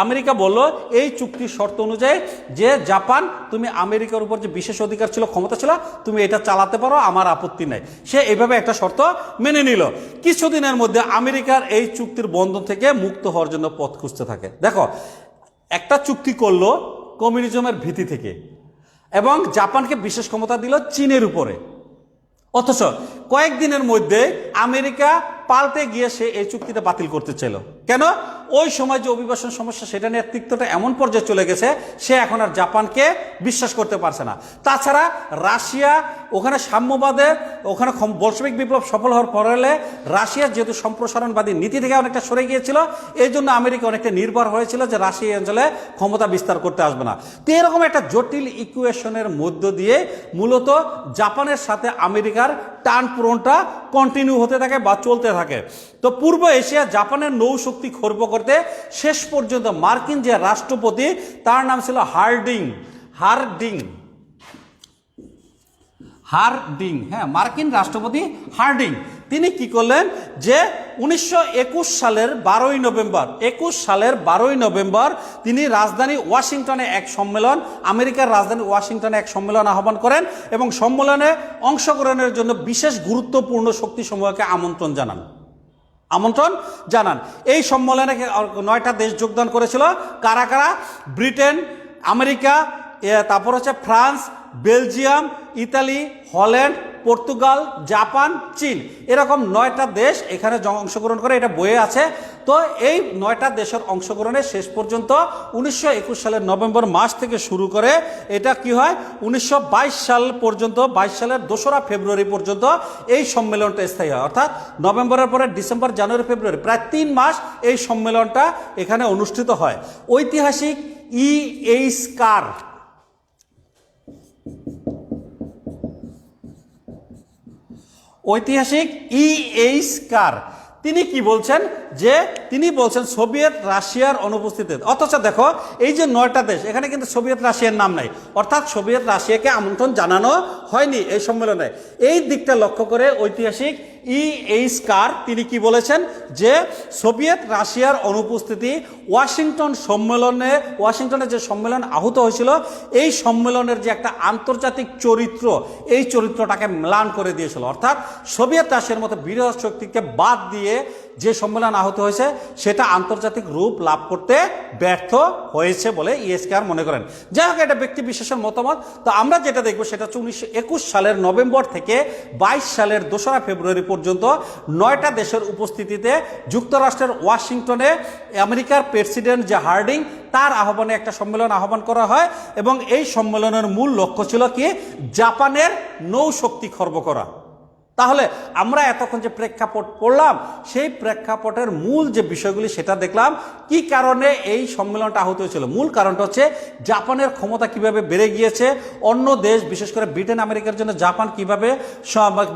আমেরিকা বলল এই চুক্তির শর্ত অনুযায়ী যে জাপান, তুমি আমেরিকার উপর যে বিশেষ অধিকার ছিল, ক্ষমতা ছিল, তুমি এটা চালাতে পারো, আমার আপত্তি নাই। সে এইভাবে একটা শর্ত মেনে নিল। কিছুদিনের মধ্যে আমেরিকার এই চুক্তির বন্ধন থেকে মুক্ত হওয়ার জন্য পথ খুঁজতে থাকে। দেখো, একটা চুক্তি করলো কমিউনিজমের ভীতি থেকে এবং জাপানকে বিশেষ ক্ষমতা দিল চীনের উপরে, অথচ কয়েকদিনের মধ্যে আমেরিকা পাল্টে গিয়ে সে এই চুক্তিটা বাতিল করতে চাইল। কেন? ওই সময় যে অভিবাসন সমস্যা, সেটা নিয়ে তিক্ততা এমন পর্যায়ে চলে গেছে, সে এখন আর জাপানকে বিশ্বাস করতে পারছে না। তাছাড়া রাশিয়া ওখানে সাম্যবাদে, ওখানে বলশেভিক বিপ্লব সফল হওয়ার পরে রাশিয়া যেহেতু সম্প্রসারণবাদী নীতি থেকে অনেকটা সরে গিয়েছিল, এই জন্য আমেরিকা অনেকটা নির্ভর হয়েছিল যে রাশিয়া এই অঞ্চলে ক্ষমতা বিস্তার করতে আসবে না। তো এরকম একটা জটিল ইকুয়েশনের মধ্য দিয়ে মূলত জাপানের সাথে আমেরিকার টান পূরণটা কন্টিনিউ হতে থাকে বা চলতে থাকে। তো পূর্ব এশিয়া জাপানের নৌশক্তি খর্ব করতে শেষ পর্যন্ত মার্কিন যে রাষ্ট্রপতি, তার নাম ছিল হার্ডিং, হ্যাঁ, মার্কিন রাষ্ট্রপতি হার্ডিং, তিনি কি করলেন যে 1921 সালের 12ই নভেম্বর তিনি রাজধানী ওয়াশিংটনে এক সম্মেলন, আমেরিকার রাজধানী ওয়াশিংটনে এক সম্মেলন আহ্বান করেন এবং সম্মেলনে অংশগ্রহণের জন্য বিশেষ গুরুত্বপূর্ণ শক্তিসমূহকে আমন্ত্রণ জানান। এই সম্মেলনে 9টা দেশ যোগদান করেছিল। কারা কারা? ব্রিটেন, আমেরিকা, তারপর হচ্ছে France, Belgium, Italy, Holland, Portugal, Japan, চীন, এরকম 9টা দেশ এখানে অংশগ্রহণ করে, এটা বইয়ে আছে। তো এই 9টা দেশের অংশগ্রহণে শেষ পর্যন্ত 1921 সালের নভেম্বর মাস থেকে শুরু করে এটা কি হয় 1922 সাল পর্যন্ত, 22 সালের 2রা ফেব্রুয়ারি পর্যন্ত এই সম্মেলনটা স্থায়ী হয়। অর্থাৎ নভেম্বরের পরে ডিসেম্বর, জানুয়ারি, ফেব্রুয়ারি, প্রায় 3 মাস এই সম্মেলনটা এখানে অনুষ্ঠিত হয়। ঐতিহাসিক E.H. কার তিনি কি বলছেন, যে তিনি বলছেন সোভিয়েত রাশিয়ার অনুপস্থিতিতে। অথচ দেখো, এই যে 9টা দেশ, এখানে কিন্তু সোভিয়েত রাশিয়ার নাম নাই, অর্থাৎ সোভিয়েত রাশিয়াকে আমন্ত্রণ জানানো হয়নি এই সম্মেলনে। এই দিকটা লক্ষ্য করে ঐতিহাসিক E.H. কার তিনি কি বলেছেন, যে সোভিয়েত রাশিয়ার অনুপস্থিতি ওয়াশিংটনে যে সম্মেলন আহুত হয়েছিল, এই সম্মেলনের যে একটা আন্তর্জাতিক চরিত্র, এই চরিত্রটাকে ম্লান করে দিয়েছিল। অর্থাৎ সোভিয়েত রাশিয়ার মতো বৃহৎ শক্তিকে বাদ দিয়ে যে সম্মেলন আহত হয়েছে, সেটা আন্তর্জাতিক রূপ লাভ করতে ব্যর্থ হয়েছে বলে E.H. কার মনে করেন। যাই হোক, এটা ব্যক্তি বিশেষের মতামত। তো আমরা যেটা দেখবো সেটা হচ্ছে 1921 সালের নভেম্বর থেকে 22 সালের 2রা ফেব্রুয়ারি পর্যন্ত 9টা দেশের উপস্থিতিতে যুক্তরাষ্ট্রের ওয়াশিংটনে আমেরিকার প্রেসিডেন্ট যে হার্ডিং, তার আহ্বানে একটা সম্মেলন আহ্বান করা হয় এবং এই সম্মেলনের মূল লক্ষ্য ছিল কি, জাপানের নৌশক্তি খর্ব করা। তাহলে আমরা এতক্ষণ যে প্রেক্ষাপট পড়লাম সেই প্রেক্ষাপটের মূল যে বিষয়গুলি সেটা দেখলাম। কি কারণে এই সম্মেলনটা আহত হয়েছিল? মূল কারণটা হচ্ছে জাপানের ক্ষমতা কিভাবে বেড়ে গিয়েছে, অন্য দেশ বিশেষ করে ব্রিটেন আমেরিকার জন্য জাপান কিভাবে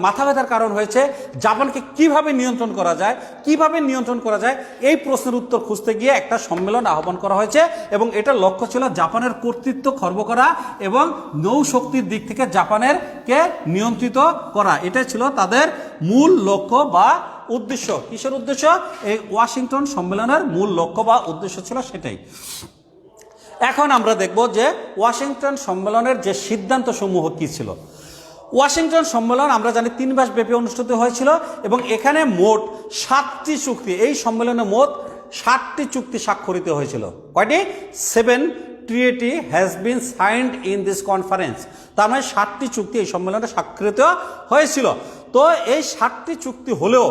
মাথা ব্যথার কারণ হয়েছে, জাপানকে কিভাবে নিয়ন্ত্রণ করা যায়, এই প্রশ্নের উত্তর খুঁজতে গিয়ে একটা সম্মেলন আহ্বান করা হয়েছে এবং এটা লক্ষ্য ছিল জাপানের কর্তৃত্ব খর্ব করা এবং নৌশক্তির দিক থেকে জাপানের কে নিয়ন্ত্রিত করা। এটা ছিল তাদের মূল লক্ষ্য বা উদ্দেশ্য। কিসের উদ্দেশ্য? এই ওয়াশিংটন সম্মেলনের মূল লক্ষ্য বা উদ্দেশ্য ছিল সেটাই। এখন আমরা দেখব যে ওয়াশিংটন সম্মেলনের যে সিদ্ধান্ত সমূহ কি ছিল। ওয়াশিংটন সম্মেলন আমরা জানি 3 মাস ব্যাপী অনুষ্ঠিত হয়েছিল এবং এখানে মোট 7টি চুক্তি, এই সম্মেলনে মোট 7টি চুক্তি স্বাক্ষরিত হয়েছিল। কয়টি? 7 treaty has been signed in this conference। তার মানে 7টি চুক্তি এই সম্মেলনে স্বাক্ষরিত হয়েছিল। তো এই 7টি চুক্তি হলেও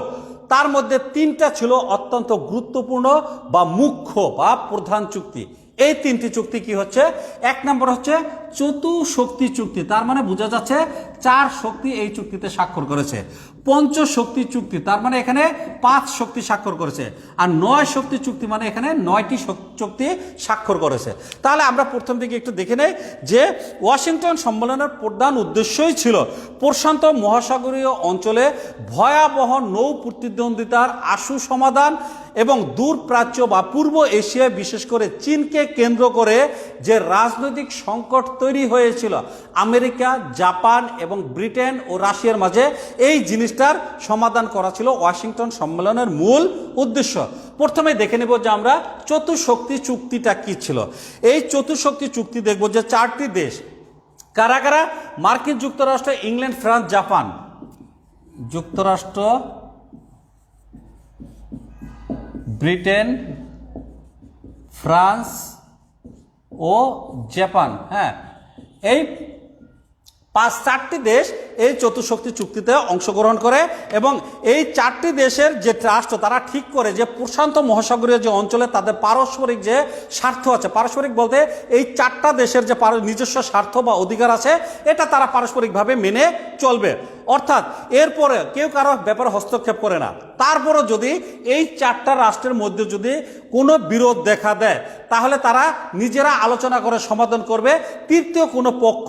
তার মধ্যে 3টা ছিল অত্যন্ত গুরুত্বপূর্ণ বা মুখ্য বা প্রধান চুক্তি। এই 3টি চুক্তি কি হচ্ছে? 1 নম্বর হচ্ছে চতুশক্তি চুক্তি, তার মানে বোঝা যাচ্ছে 4 শক্তি এই চুক্তিতে স্বাক্ষর করেছে। পঞ্চশক্তি চুক্তি, তার মানে এখানে 5 শক্তি স্বাক্ষর করেছে। আর 9 শক্তি চুক্তি মানে এখানে 9টি চুক্তি স্বাক্ষর করেছে। তাহলে আমরা প্রথম দিকে একটু দেখে নেই যে ওয়াশিংটন সম্মেলনের প্রধান উদ্দেশ্যই ছিল প্রশান্ত মহাসাগরীয় অঞ্চলে ভয়াবহ নৌ প্রতিদ্বন্দ্বিতার আশু সমাধান এবং দূর প্রাচ্য বা পূর্ব এশিয়ায় বিশেষ করে চীনকে কেন্দ্র করে যে রাজনৈতিক সংকট তৈরি হয়েছিল আমেরিকা, জাপান এবং ব্রিটেন ও রাশিয়ার মাঝে, এই জিনিসটার সমাধান করা ছিল ওয়াশিংটন সম্মেলনের মূল উদ্দেশ্য। প্রথমে দেখে নেব যে আমরা চতুশক্তি চুক্তিটা কি ছিল। এই চতুশক্তি চুক্তি দেখব যে 4টি দেশ, কারা কারা? মার্কিন যুক্তরাষ্ট্র, ইংল্যান্ড, ফ্রান্স, জাপান। যুক্তরাষ্ট্র, ব্রিটেন, ফ্রান্স ও জাপান। হ্যাঁ, এই 4টি দেশ এই চতুশক্তি চুক্তিতে অংশগ্রহণ করে এবং এই 4টি দেশের যে রাষ্ট্র তারা ঠিক করে যে প্রশান্ত মহাসাগরীয় যে অঞ্চলে তাদের পারস্পরিক যে স্বার্থ আছে, পারস্পরিক বলতে এই 4টা দেশের যে নিজস্ব স্বার্থ বা অধিকার আছে এটা তারা পারস্পরিকভাবে মেনে চলবে। অর্থাৎ এরপরে কেউ কারো ব্যাপারে হস্তক্ষেপ করে না। তারপরও যদি এই 4টা রাষ্ট্রের মধ্যে যদি কোনো বিরোধ দেখা দেয় তাহলে তারা নিজেরা আলোচনা করে সমাধান করবে, তৃতীয় কোনো পক্ষ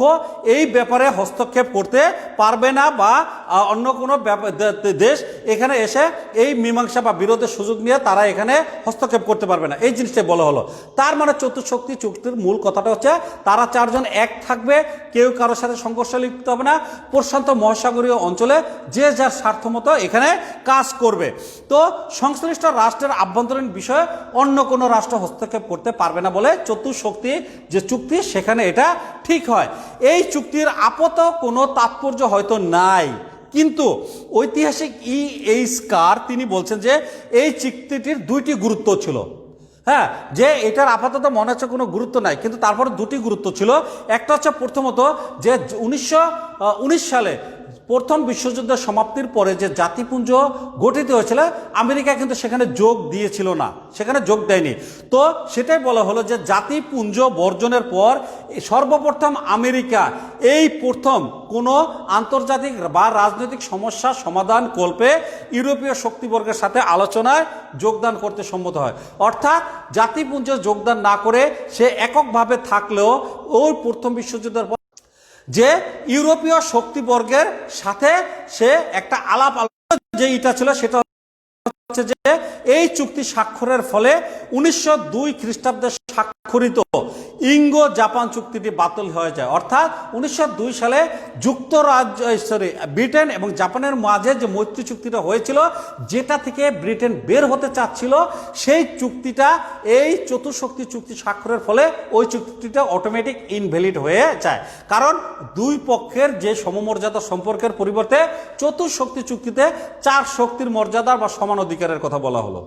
এই ব্যাপারে হস্তক্ষেপ করতে পারবে না বা অন্য কোনো দেশ এখানে এসে এই মীমাংসা বা বিরোধের সুযোগ নিয়ে তারা এখানে হস্তক্ষেপ করতে পারবে না। এই জিনিসটাই বলা হলো। তার মানে চতুশক্তি চুক্তির মূল কথাটা হচ্ছে তারা 4 জন এক থাকবে, কেউ কারোর সাথে সংঘর্ষে লিপ্ত হবে না, প্রশান্ত মহাসাগরীয় অঞ্চলে যে যার স্বার্থ মতো এখানে কাজ করবে। তো সংশ্লিষ্ট রাষ্ট্রের আভ্যন্তরীণ বিষয়ে অন্য কোনো রাষ্ট্র হস্তক্ষেপ করতে পারবে না বলে চতুশক্তি যে চুক্তি সেখানে এটা ঠিক হয়। এই চুক্তির আপাতত কোনো তাৎপর্য হয়তো নাই, কিন্তু ঐতিহাসিক এইচ কার তিনি বলছেন যে এই চুক্তিটির 2টি গুরুত্ব ছিল। হ্যাঁ, যে এটার আপাতত মনে হচ্ছে কোনো গুরুত্ব নাই, কিন্তু তারপরে 2টি গুরুত্ব ছিল। একটা হচ্ছে প্রথমত যে 1919 সালে প্রথম বিশ্বযুদ্ধের সমাপ্তির পরে যে জাতিপুঞ্জ গঠিত হয়েছিল আমেরিকা কিন্তু সেখানে যোগ দিয়েছিল না, সেখানে যোগ দেয়নি। তো সেটাই বলা হলো যে জাতিপুঞ্জ বর্জনের পর সর্বপ্রথম আমেরিকা এই প্রথম কোনো আন্তর্জাতিক বা রাজনৈতিক সমস্যার সমাধান কল্পে ইউরোপীয় শক্তিবর্গের সাথে আলোচনায় যোগদান করতে সম্মত হয়। অর্থাৎ জাতিপুঞ্জে যোগদান না করে সে এককভাবে থাকলেও ওই প্রথম বিশ্বযুদ্ধের পর যে ইউরোপীয় শক্তিবর্গের সাথে সে একটা আলাপ যে এটা ছিল সেটা হচ্ছে যে এই চুক্তি স্বাক্ষরের ফলে 1902 খ্রিস্টাব্দে স্বাক্ষরিত ইঙ্গো জাপান চুক্তিটি বাতিল হয়ে যায়। অর্থাৎ 1902 সালে ব্রিটেন এবং জাপানের মাঝে যে মৈত্রী চুক্তিটা হয়েছিল, যেটা থেকে ব্রিটেন বের হতে চাচ্ছিল, সেই চুক্তিটা এই চতুশক্তি চুক্তি স্বাক্ষরের ফলে ওই চুক্তিটা অটোমেটিক ইনভ্যালিড হয়ে যায়। কারণ 2 পক্ষের যে সমমর্যাদা সম্পর্কের পরিবর্তে চতুশক্তি চুক্তিতে 4 শক্তির মর্যাদা বা সমান অধিকারের কথা বলা হলো।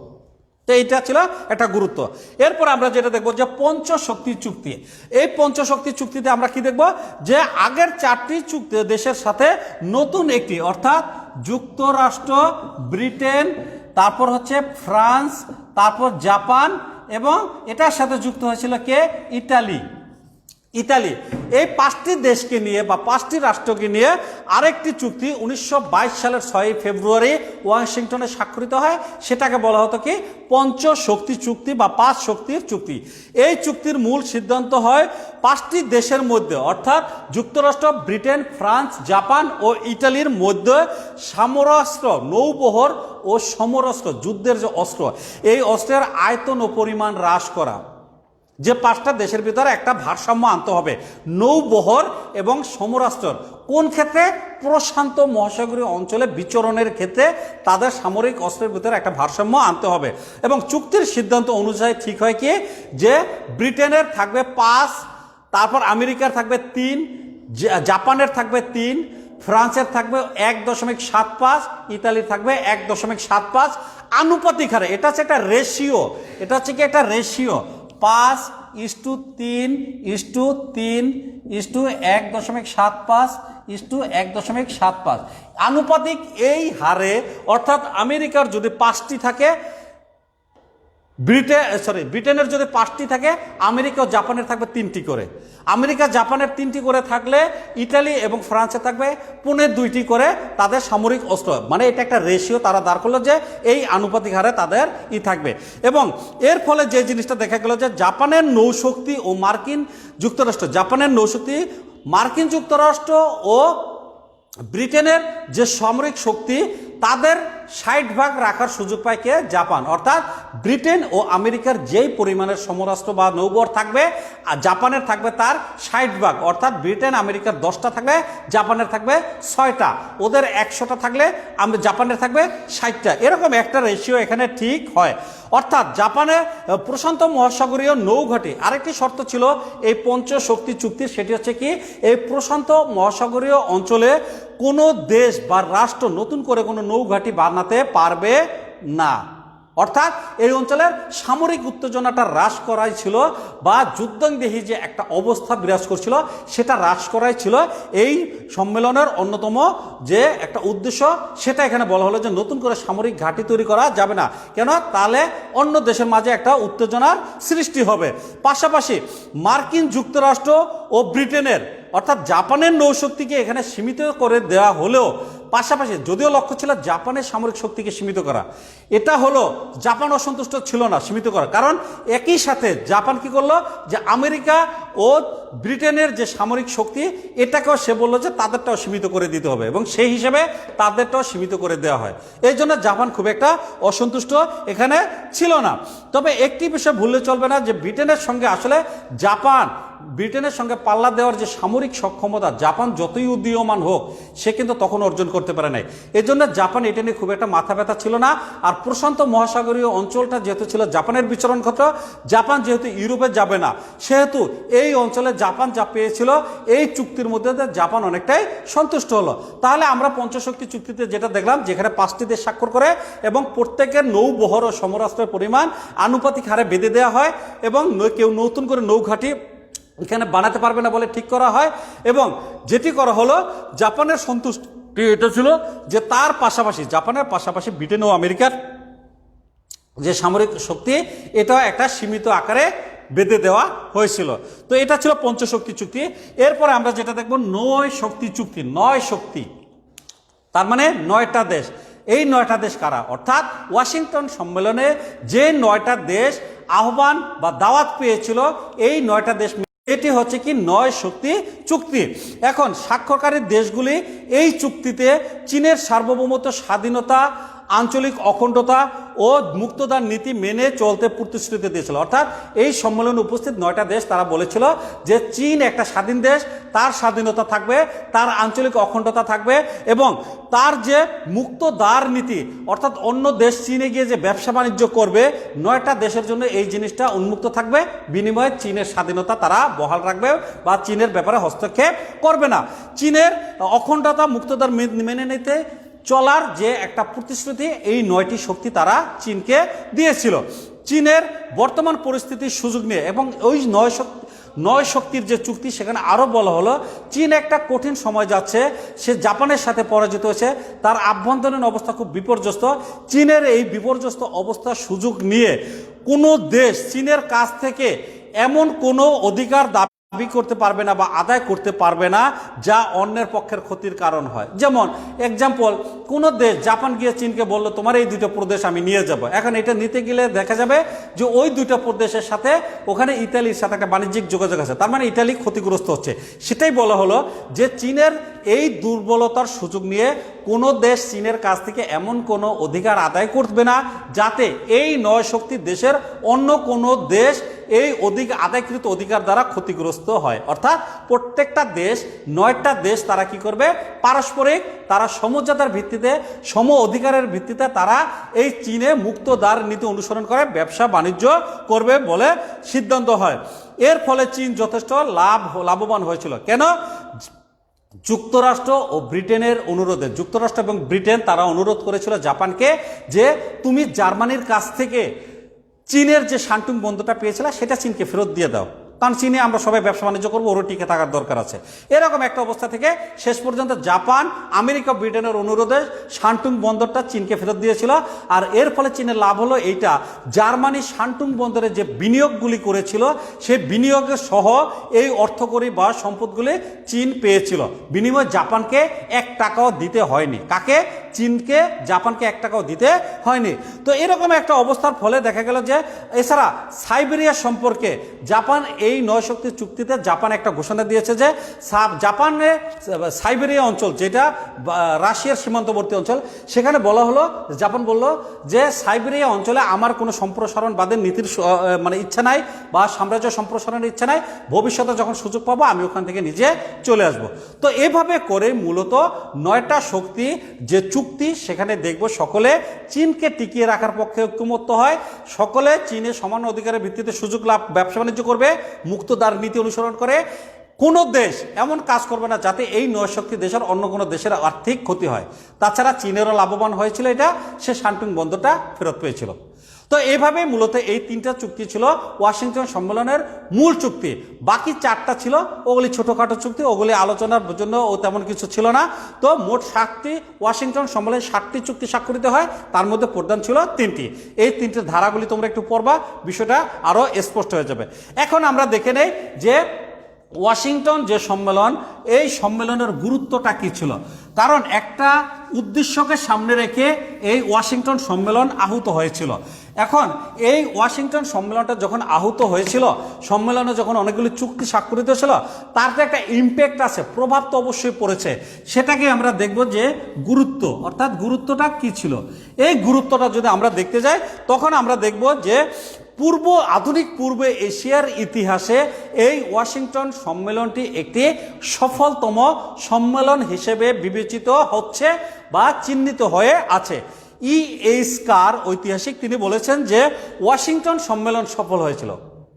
তো এইটা ছিল একটা গুরুত্ব। এরপর আমরা যেটা দেখবো যে পঞ্চশক্তি চুক্তি। এই পঞ্চশক্তি চুক্তিতে আমরা কি দেখব যে আগের 4টি চুক্তি দেশের সাথে নতুন একটি, অর্থাৎ যুক্তরাষ্ট্র, ব্রিটেন, তারপর হচ্ছে ফ্রান্স, তারপর জাপান এবং এটার সাথে যুক্ত হয়েছিল কে? ইটালি। ইতালি। এই 5টি দেশকে নিয়ে বা 5টি রাষ্ট্রকে নিয়ে আরেকটি চুক্তি 1922 সালের 6 ফেব্রুয়ারি ওয়াশিংটনে স্বাক্ষরিত হয়। সেটাকে বলা হতো কি পঞ্চশক্তি চুক্তি বা 5 শক্তির চুক্তি। এই চুক্তির মূল সিদ্ধান্ত হয় 5টি দেশের মধ্যে অর্থাৎ যুক্তরাষ্ট্র, ব্রিটেন, ফ্রান্স, জাপান ও ইটালির মধ্যে সমরাস্ত্র, নৌবহর ও সমরাস্ত্র যুদ্ধের যে অস্ত্র, এই অস্ত্রের আয়তন ও পরিমাণ হ্রাস করা। যে 5টা দেশের ভিতরে একটা ভারসাম্য আনতে হবে নৌবহর এবং সমরাস্ত্রের। কোন ক্ষেত্রে? প্রশান্ত মহাসাগরীয় অঞ্চলে বিচরণের ক্ষেত্রে তাদের সামরিক অস্ত্রের ভিতরে একটা ভারসাম্য আনতে হবে। এবং চুক্তির সিদ্ধান্ত অনুযায়ী ঠিক হয় কি যে ব্রিটেনের থাকবে 5, তারপর আমেরিকার থাকবে 3, জাপানের থাকবে 3, ফ্রান্সের থাকবে 1.75, ইতালির থাকবে 1.75। আনুপাতিক হারে এটা হচ্ছে একটা রেশিও, এটা হচ্ছে কি একটা রেশিও 5:3:3:1.75:1.75। আনুপাতিক এই হারে, অর্থাৎ আমেরিকার যদি 5টি থাকে, ব্রিটেনের যদি 5টি থাকে, আমেরিকা ও জাপানের থাকবে 3টি করে। আমেরিকা জাপানের 3টি করে থাকলে ইটালি এবং ফ্রান্সে থাকবে 2টি করে তাদের সামরিক অস্ত্র। মানে এটা একটা রেশিও তারা দাঁড় করলো যে এই আনুপাতিক হারে তাদের থাকবে। এবং এর ফলে যে জিনিসটা দেখা গেল যে জাপানের নৌশক্তি ও মার্কিন যুক্তরাষ্ট্র, জাপানের নৌশক্তি, মার্কিন যুক্তরাষ্ট্র ও ব্রিটেনের যে সামরিক শক্তি তাদের 60% রাখার সুযোগ পায় কে? জাপান। অর্থাৎ ব্রিটেন ও আমেরিকার যেই পরিমাণের সমরাস্ত্র বা নৌবহর থাকবে আর জাপানের থাকবে তার 60%। অর্থাৎ ব্রিটেন আমেরিকার 10টা থাকবে, জাপানের থাকবে 6টা। ওদের 100টা থাকলে জাপানের থাকবে 60টা। এরকম একটা রেশিও এখানে ঠিক হয়। অর্থাৎ জাপানের প্রশান্ত মহাসাগরীয় নৌঘাঁটি, আরেকটি শর্ত ছিল এই পঞ্চশক্তি চুক্তির, সেটি হচ্ছে কি এই প্রশান্ত মহাসাগরীয় অঞ্চলে কোনো দেশ বা রাষ্ট্র নতুন করে কোনো নৌঘাঁটি বানাতে পারবে না। অর্থাৎ এই অঞ্চলের সামরিক উত্তেজনাটা হ্রাস করাই ছিল বা যুদ্ধংদেহী যে একটা অবস্থা বিরাজ করছিল সেটা হ্রাস করাই ছিল এই সম্মেলনের অন্যতম যে একটা উদ্দেশ্য। সেটা এখানে বলা হলো যে নতুন করে সামরিক ঘাঁটি তৈরি করা যাবে না। কেন? তাহলে অন্য দেশের মাঝে একটা উত্তেজনার সৃষ্টি হবে। পাশাপাশি মার্কিন যুক্তরাষ্ট্র ও ব্রিটেনের অর্থাৎ জাপানের নৌশক্তিকে এখানে সীমিত করে দেওয়া হলেও পাশাপাশি যদিও লক্ষ্য ছিল জাপানের সামরিক শক্তিকে সীমিত করা, এটা হলো জাপান অসন্তুষ্ট ছিল না সীমিত করা। কারণ একই সাথে জাপান কি করলো যে আমেরিকা ও ব্রিটেনের যে সামরিক শক্তি এটাকেও সে বললো যে তাদেরটাও সীমিত করে দিতে হবে এবং সেই হিসেবে তাদেরটাও সীমিত করে দেওয়া হয়। এই জন্য জাপান খুব একটা অসন্তুষ্ট এখানে ছিল না। তবে একটি বিষয় ভুললে চলবে না যে ব্রিটেনের সঙ্গে আসলে ব্রিটেনের সঙ্গে পাল্লা দেওয়ার যে সামরিক সক্ষমতা জাপান যতই উদীয়মান হোক সে কিন্তু তখন অর্জন করতে পারে নাই। এই জন্য জাপান এটা নিয়ে খুব একটা মাথা ব্যথা ছিল না। আর প্রশান্ত মহাসাগরীয় অঞ্চলটা যেহেতু ছিল জাপানের বিচরণ ক্ষেত্র, জাপান যেহেতু ইউরোপে যাবে না সেহেতু এই অঞ্চলে জাপান যা পেয়েছিল এই চুক্তির মধ্যে জাপান অনেকটাই সন্তুষ্ট হলো। তাহলে আমরা পঞ্চশক্তি চুক্তিতে যেটা দেখলাম যেখানে 5টি দেশ স্বাক্ষর করে এবং প্রত্যেকের নৌবহর ও সমরাস্ত্রের পরিমাণ আনুপাতিক হারে বেঁধে দেওয়া হয় এবং কেউ নতুন করে নৌঘাঁটি এখানে বানাতে পারবে না বলে ঠিক করা হয়। এবং যেটি করা হলো জাপানের সন্তুষ্টি এটা ছিল যে তার পাশাপাশি জাপানের পাশাপাশি ব্রিটেন ও আমেরিকার যে সামরিক শক্তি এটা একটা সীমিত আকারে বেঁধে দেওয়া হয়েছিল। তো এটা ছিল পঞ্চশক্তি চুক্তি। এরপরে আমরা যেটা দেখব 9 শক্তি চুক্তি। 9 শক্তি তার মানে 9টা দেশ। এই 9টা দেশ কারা? অর্থাৎ ওয়াশিংটন সম্মেলনে যে 9টা দেশ আহ্বান বা দাওয়াত পেয়েছিল এই 9টা দেশ, এটি হচ্ছে কি 9 শক্তি চুক্তি। এখন স্বাক্ষরকারী দেশগুলি এই চুক্তিতে চীনের সার্বভৌমত্ব, স্বাধীনতা, আঞ্চলিক অখণ্ডতা ও মুক্তদার নীতি মেনে চলতে প্রতিশ্রুতি দিয়েছিল। অর্থাৎ এই সম্মেলনে উপস্থিত 9টা দেশ তারা বলেছিল যে চীন একটা স্বাধীন দেশ, তার স্বাধীনতা থাকবে, তার আঞ্চলিক অখণ্ডতা থাকবে এবং তার যে মুক্ত দ্বার নীতি অর্থাৎ অন্য দেশ চীনে গিয়ে যে ব্যবসা বাণিজ্য করবে 9টা দেশের জন্য এই জিনিসটা উন্মুক্ত থাকবে। বিনিময়ে চীনের স্বাধীনতা তারা বহাল রাখবে বা চীনের ব্যাপারে হস্তক্ষেপ করবে না। চীনের অখণ্ডতা, মুক্তদ্বার মেনে নিতে চলার যে একটা প্রতিশ্রুতি এই 9টি শক্তি তারা চীনকে দিয়েছিল। চীনের বর্তমান পরিস্থিতির সুযোগ নিয়ে এবং ওই 9 শক্তির যে চুক্তি সেখানে আরও বলা হলো চীন একটা কঠিন সময় যাচ্ছে, সে জাপানের সাথে পরাজিত হয়েছে, তার আভ্যন্তরীণ অবস্থা খুব বিপর্যস্ত। চীনের এই বিপর্যস্ত অবস্থার সুযোগ নিয়ে কোনো দেশ চীনের কাছ থেকে এমন কোনো অধিকার দাবি দাবি করতে পারবে না বা আদায় করতে পারবে না যা অন্যের পক্ষের ক্ষতির কারণ হয়। যেমন এক্সাম্পল, কোনো দেশ জাপান গিয়ে চীনকে বললো তোমার এই দুটো প্রদেশ আমি নিয়ে যাব। এখন এটা নিতে গেলে দেখা যাবে যে ওই দুটো প্রদেশের সাথে ওখানে ইতালির সাথে একটা বাণিজ্যিক যোগাযোগ আছে, তার মানে ইতালি ক্ষতিগ্রস্ত হচ্ছে। সেটাই বলা হলো যে চীনের এই দুর্বলতার সুযোগ নিয়ে কোনো দেশ চীনের কাছ থেকে এমন কোনো অধিকার আদায় করবে না যাতে এই 9 শক্তির দেশের অন্য কোনো দেশ এই আদায়কৃত অধিকার দ্বারা ক্ষতিগ্রস্ত হয়। অর্থাৎ প্রত্যেকটা দেশ, 9টা দেশ তারা কি করবে, পারস্পরিক তারা সমঝোতার ভিত্তিতে, সম অধিকারের ভিত্তিতে তারা এই চীনে মুক্ত দ্বার নীতি অনুসরণ করে ব্যবসা বাণিজ্য করবে বলে সিদ্ধান্ত হয়। এর ফলে চীন যথেষ্ট লাভবান হয়েছিল। কেন? যুক্তরাষ্ট্র ও ব্রিটেনের অনুরোধে, যুক্তরাষ্ট্র এবং ব্রিটেন তারা অনুরোধ করেছিল জাপানকে যে তুমি জার্মানির কাছ থেকে চীনের যে শান্টুং বন্দরটা পেয়েছিল সেটা চীনকে ফেরত দিয়ে দাও, কারণ চীনে আমরা সবাই ব্যবসা বাণিজ্য করবো, ওরও টিকে থাকার দরকার আছে। এরকম একটা অবস্থা থেকে শেষ পর্যন্ত জাপান, আমেরিকা, ব্রিটেনের অনুরোধে শান্টুং বন্দরটা চীনকে ফেরত দিয়েছিল। আর এর ফলে চীনের লাভ হলো এইটা, জার্মানি শান্টুং বন্দরে যে বিনিয়োগগুলি করেছিল সেই বিনিয়োগের সহ এই অর্থকরী বা সম্পদগুলি চীন পেয়েছিল। বিনিময়ে জাপানকে 1 টাকাও দিতে হয়নি। কাকে? চীনকে, জাপানকে 1 টাকাও দিতে হয়নি। তো এরকম একটা অবস্থার ফলে দেখা গেল যে এছাড়া সাইবেরিয়া সম্পর্কে জাপান এই 9 শক্তির চুক্তিতে জাপান একটা ঘোষণা দিয়েছে যে জাপানে সাইবেরিয়া অঞ্চল, যেটা রাশিয়ার সীমান্তবর্তী অঞ্চল, সেখানে বলা হলো, জাপান বলল যে সাইবেরিয়া অঞ্চলে আমার কোনো সম্প্রসারণবাদের নীতির মানে ইচ্ছা নাই বা সাম্রাজ্য সম্প্রসারণের ইচ্ছা নাই, ভবিষ্যতে যখন সুযোগ পাবো আমি ওখান থেকে নিজে চলে আসব। তো এভাবে করে মূলত 9টা শক্তি যে চুক্তি, সেখানে দেখব সকলে চীনকে টিকিয়ে রাখার পক্ষে ঐক্যমত্য হয়, সকলে চীনের সমান অধিকারের ভিত্তিতে সুযোগ লাভ, ব্যবসা বাণিজ্য করবে, মুক্ত দ্বার নীতি অনুসরণ করে। কোনো দেশ এমন কাজ করবে না যাতে এই 9 শক্তি দেশের অন্য কোনো দেশের আর্থিক ক্ষতি হয়। তাছাড়া চীনেরও লাভবান হয়েছিল, এটা সে শান্টুং বন্দরটা ফেরত পেয়েছিল। তো এইভাবে মূলত এই 3টা চুক্তি ছিল ওয়াশিংটন সম্মেলনের মূল চুক্তি। বাকি 4টা ছিল ওগুলি ছোটোখাটো চুক্তি, ওগুলি আলোচনার জন্য ও তেমন কিছু ছিল না। তো মোট 7টি ওয়াশিংটন সম্মেলনে 7টি চুক্তি স্বাক্ষরিত হয়, তার মধ্যে প্রধান ছিল 3টি। এই 3টির ধারাগুলি তোমরা একটু পড়বা, বিষয়টা আরও স্পষ্ট হয়ে যাবে। এখন আমরা দেখে নেই যে ওয়াশিংটন যে সম্মেলন, এই সম্মেলনের গুরুত্বটা কী ছিল। কারণ একটা উদ্দেশ্যকে সামনে রেখে এই ওয়াশিংটন সম্মেলন আহুত হয়েছিল। এখন এই ওয়াশিংটন সম্মেলনটা যখন আহুত হয়েছিল, সম্মেলনে যখন অনেকগুলি চুক্তি স্বাক্ষরিত ছিল, তার তো একটা ইম্প্যাক্ট আছে, প্রভাব তো অবশ্যই পড়েছে। সেটাকে আমরা দেখব যে গুরুত্ব, অর্থাৎ গুরুত্বটা কী ছিল। এই গুরুত্বটা যদি আমরা দেখতে যাই, তখন আমরা দেখব যে আধুনিক পূর্ব এশিয়ার ইতিহাসে এই ওয়াশিংটন সম্মেলনটি একটি সফলতম সম্মেলন হিসেবে বিবেচিত হচ্ছে বা চিহ্নিত হয়ে আছে। E.H. কার, ঐতিহাসিক, তিনি বলেছেন যে ওয়াশিংটন সম্মেলন সফল হয়েছিল।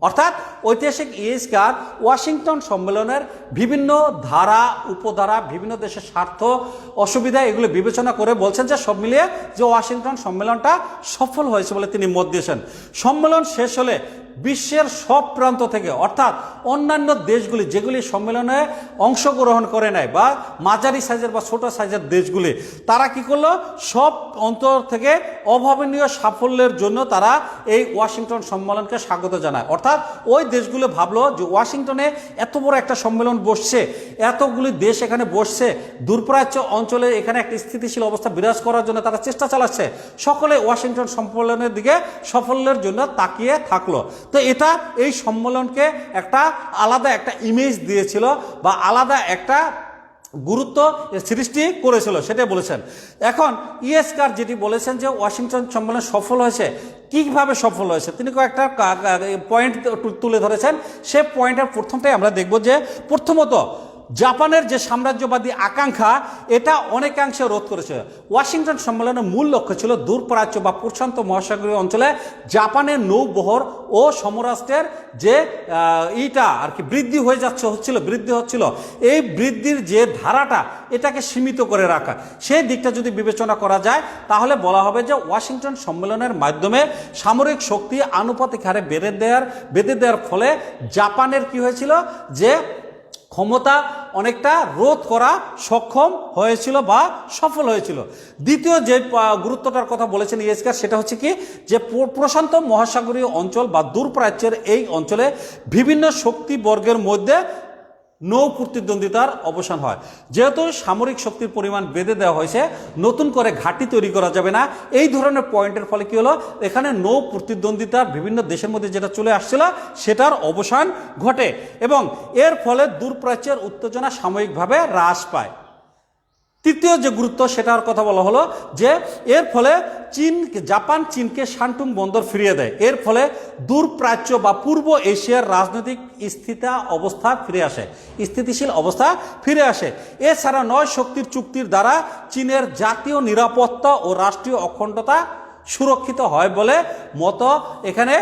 অর্থাৎ ঐতিহাসিক E.H. কার ওয়াশিংটন সম্মেলনের বিভিন্ন ধারা, উপধারা, বিভিন্ন দেশের স্বার্থ, অসুবিধা, এগুলো বিবেচনা করে বলছেন যে সব মিলিয়ে যে ওয়াশিংটন সম্মেলনটা সফল হয়েছে বলে তিনি মত দিয়েছেন। সম্মেলন শেষ হলে বিশ্বের সব প্রান্ত থেকে, অর্থাৎ অন্যান্য দেশগুলি যেগুলি সম্মেলনে অংশগ্রহণ করে নেয় বা মাঝারি সাইজের বা ছোট সাইজের দেশগুলি, তারা কি করলো, সব অন্তর থেকে অভাবনীয় সাফল্যের জন্য তারা এই ওয়াশিংটন সম্মেলনকে স্বাগত জানায়। অর্থাৎ ওই দেশগুলো ভাবলো যে ওয়াশিংটনে এত বড় একটা সম্মেলন বসছে, এতগুলি দেশ এখানে বসছে, দূরপ্রাচ্য অঞ্চলে এখানে একটা স্থিতিশীল অবস্থা বিরাজ করার জন্য তারা চেষ্টা চালাচ্ছে, সকলে ওয়াশিংটন সম্মেলনের দিকে সাফল্যের জন্য তাকিয়ে থাকলো। তো এটা এই সম্মেলনকে একটা আলাদা একটা ইমেজ দিয়েছিল বা আলাদা একটা গুরুত্ব সৃষ্টি করেছিল, সেটাই বলেছেন। এখন E.H. কার যেটি বলেছেন যে ওয়াশিংটন সম্মেলন সফল হয়েছে, কীভাবে সফল হয়েছে তিনি কয়েকটা পয়েন্ট তুলে ধরেছেন। সে পয়েন্টের প্রথমটাই আমরা দেখব যে প্রথমত জাপানের যে সাম্রাজ্যবাদী আকাঙ্ক্ষা, এটা অনেকাংশে রোধ করেছে। ওয়াশিংটন সম্মেলনের মূল লক্ষ্য ছিল দূরপ্রাচ্য বা প্রশান্ত মহাসাগরীয় অঞ্চলে জাপানের নৌবহর ও সমরাষ্ট্রের যে আর কি বৃদ্ধি হচ্ছিল, এই বৃদ্ধির যে ধারাটা, এটাকে সীমিত করে রাখা। সেই দিকটা যদি বিবেচনা করা যায় তাহলে বলা হবে যে ওয়াশিংটন সম্মেলনের মাধ্যমে সামরিক শক্তি আনুপাতিক হারে বেঁধে দেওয়ার ফলে জাপানের কি হয়েছিল যে ক্ষমতা অনেকটা রোধ করা সক্ষম হয়েছিল বা সফল হয়েছিল। দ্বিতীয় যে গুরুত্বটার কথা বলেছেন ইয়েস্কার, সেটা হচ্ছে কি যে প্রশান্ত মহাসাগরীয় অঞ্চল বা দূরপ্রাচ্যের এই অঞ্চলে বিভিন্ন শক্তিবর্গের মধ্যে নৌ প্রতিদ্বন্দ্বিতার অবসান হয়। যেহেতু সামরিক শক্তির পরিমাণ বেঁধে দেওয়া হয়েছে, নতুন করে ঘাঁটি তৈরি করা যাবে না, এই ধরনের পয়েন্টের ফলে কি হলো, এখানে নৌ প্রতিদ্বন্দ্বিতার বিভিন্ন দেশের মধ্যে যেটা চলে আসছিল সেটার অবসান ঘটে এবং এর ফলে দূরপ্রাচ্যের উত্তেজনা সাময়িকভাবে হ্রাস পায়। তৃতীয় যে গুরুত্ব সেটার কথা বলা হলো যে এর ফলে জাপান চীনকে শান্টুং বন্দর ফিরিয়ে দেয়। এর ফলে দূরপ্রাচ্য বা পূর্ব এশিয়ার রাজনৈতিক স্থিতিশীল অবস্থা ফিরে আসে। এছাড়া 9 শক্তির চুক্তির দ্বারা চীনের জাতীয় নিরাপত্তা ও রাষ্ট্রীয় অখণ্ডতা সুরক্ষিত হয় বলে এখানে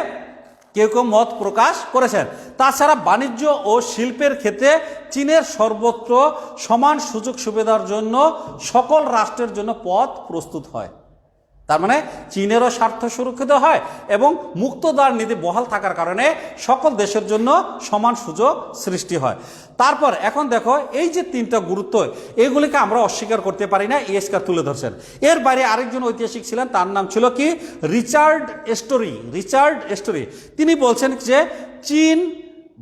কেউ কেউ মত প্রকাশ করেছেন। তাছাড়া বাণিজ্য ও শিল্পের ক্ষেত্রে চীনের সর্বত্র সমান সুযোগ সুবিধার জন্য সকল রাষ্ট্রের জন্য পথ প্রস্তুত হয়। তার মানে চীনেরও স্বার্থ সুরক্ষিত হয় এবং মুক্তদ্বার নীতি বহাল থাকার কারণে সকল দেশের জন্য সমান সুযোগ সৃষ্টি হয়। তারপর এখন দেখো এই যে 3টা গুরুত্ব, এগুলিকে আমরা অস্বীকার করতে পারি না, ইয়েস্কার তুলে ধরছেন। এর বাইরে আরেকজন ঐতিহাসিক ছিলেন, তার নাম ছিল কি রিচার্ড স্টোরি। তিনি বলছেন যে চীন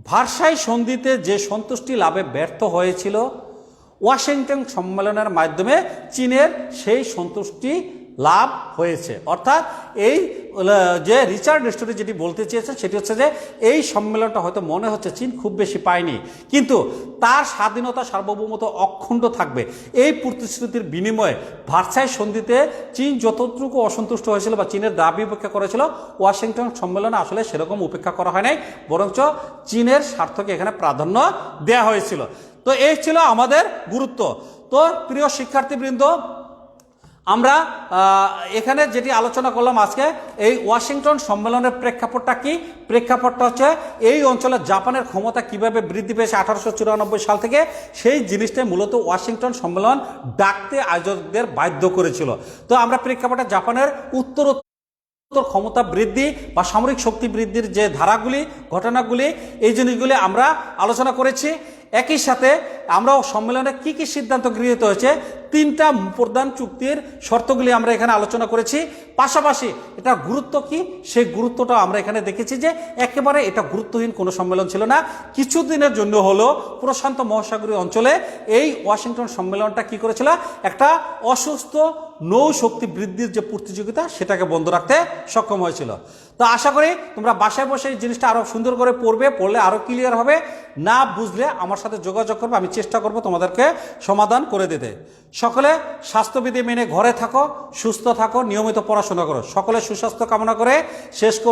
ভার্সাই সন্ধিতে যে সন্তুষ্টি লাভে ব্যর্থ হয়েছিল, ওয়াশিংটন সম্মেলনের মাধ্যমে চীনের সেই সন্তুষ্টি লাভ হয়েছে। অর্থাৎ এই যে রিচার্ড স্টোরি যেটি বলতে চেয়েছেন সেটি হচ্ছে যে এই সম্মেলনটা হয়তো মনে হচ্ছে চীন খুব বেশি পায়নি, কিন্তু তার স্বাধীনতা সার্বভৌমত্ব অখণ্ড থাকবে এই প্রতিশ্রুতির বিনিময়ে ভার্সাই সন্ধিতে চীন যতটুকু অসন্তুষ্ট হয়েছিল বা চীনের দাবি উপেক্ষা করেছিল, ওয়াশিংটন সম্মেলনে আসলে সেরকম উপেক্ষা করা হয় নাই, বরঞ্চ চীনের স্বার্থকে এখানে প্রাধান্য দেওয়া হয়েছিল। তো এই ছিল আমাদের গুরুত্ব। তো প্রিয় শিক্ষার্থীবৃন্দ, আমরা এখানে যেটি আলোচনা করলাম আজকে, এই ওয়াশিংটন সম্মেলনের প্রেক্ষাপটটা কি? প্রেক্ষাপটটা হচ্ছে এই অঞ্চলে জাপানের ক্ষমতা কিভাবে বৃদ্ধি পেয়েছে 1894 সাল থেকে, সেই জিনিসটাই মূলত ওয়াশিংটন সম্মেলন ডাকতে আয়োজকদের বাধ্য করেছিল। তো আমরা প্রেক্ষাপটে জাপানের উত্তর ক্ষমতা বৃদ্ধি বা সামরিক শক্তি বৃদ্ধির যে ধারাগুলি, ঘটনাগুলি, এই জিনিসগুলি আমরা আলোচনা করেছি। একই সাথে আমরাও সম্মেলনে কি কি সিদ্ধান্ত গৃহীত হয়েছে, 3টা প্রধান চুক্তির শর্তগুলি আমরা এখানে আলোচনা করেছি। পাশাপাশি এটা গুরুত্ব কি, সেই গুরুত্বটা আমরা এখানে দেখেছি যে একেবারে এটা গুরুত্বহীন কোনো সম্মেলন ছিল না। কিছুদিনের জন্য হলো প্রশান্ত মহাসাগরীয় অঞ্চলে এই ওয়াশিংটন সম্মেলনটা কি করেছিল, একটা অসুস্থ নৌ শক্তি বৃদ্ধির যে প্রতিযোগিতা সেটাকে বন্ধ রাখতে সক্ষম হয়েছিল। তো আশা করি তোমরা বাসায় বসে এই জিনিসটা আরও সুন্দর করে পড়লে আরও ক্লিয়ার হবে। না বুঝলে আমার সাথে যোগাযোগ করবে, আমি চেষ্টা করব তোমাদেরকে সমাধান করে দিতে। সকলে স্বাস্থ্যবিধি মেনে ঘরে থাকো, সুস্থ থাকো, নিয়মিত পড়াশোনা করো। সকলে সুস্বাস্থ্য কামনা করে শেষ করছি।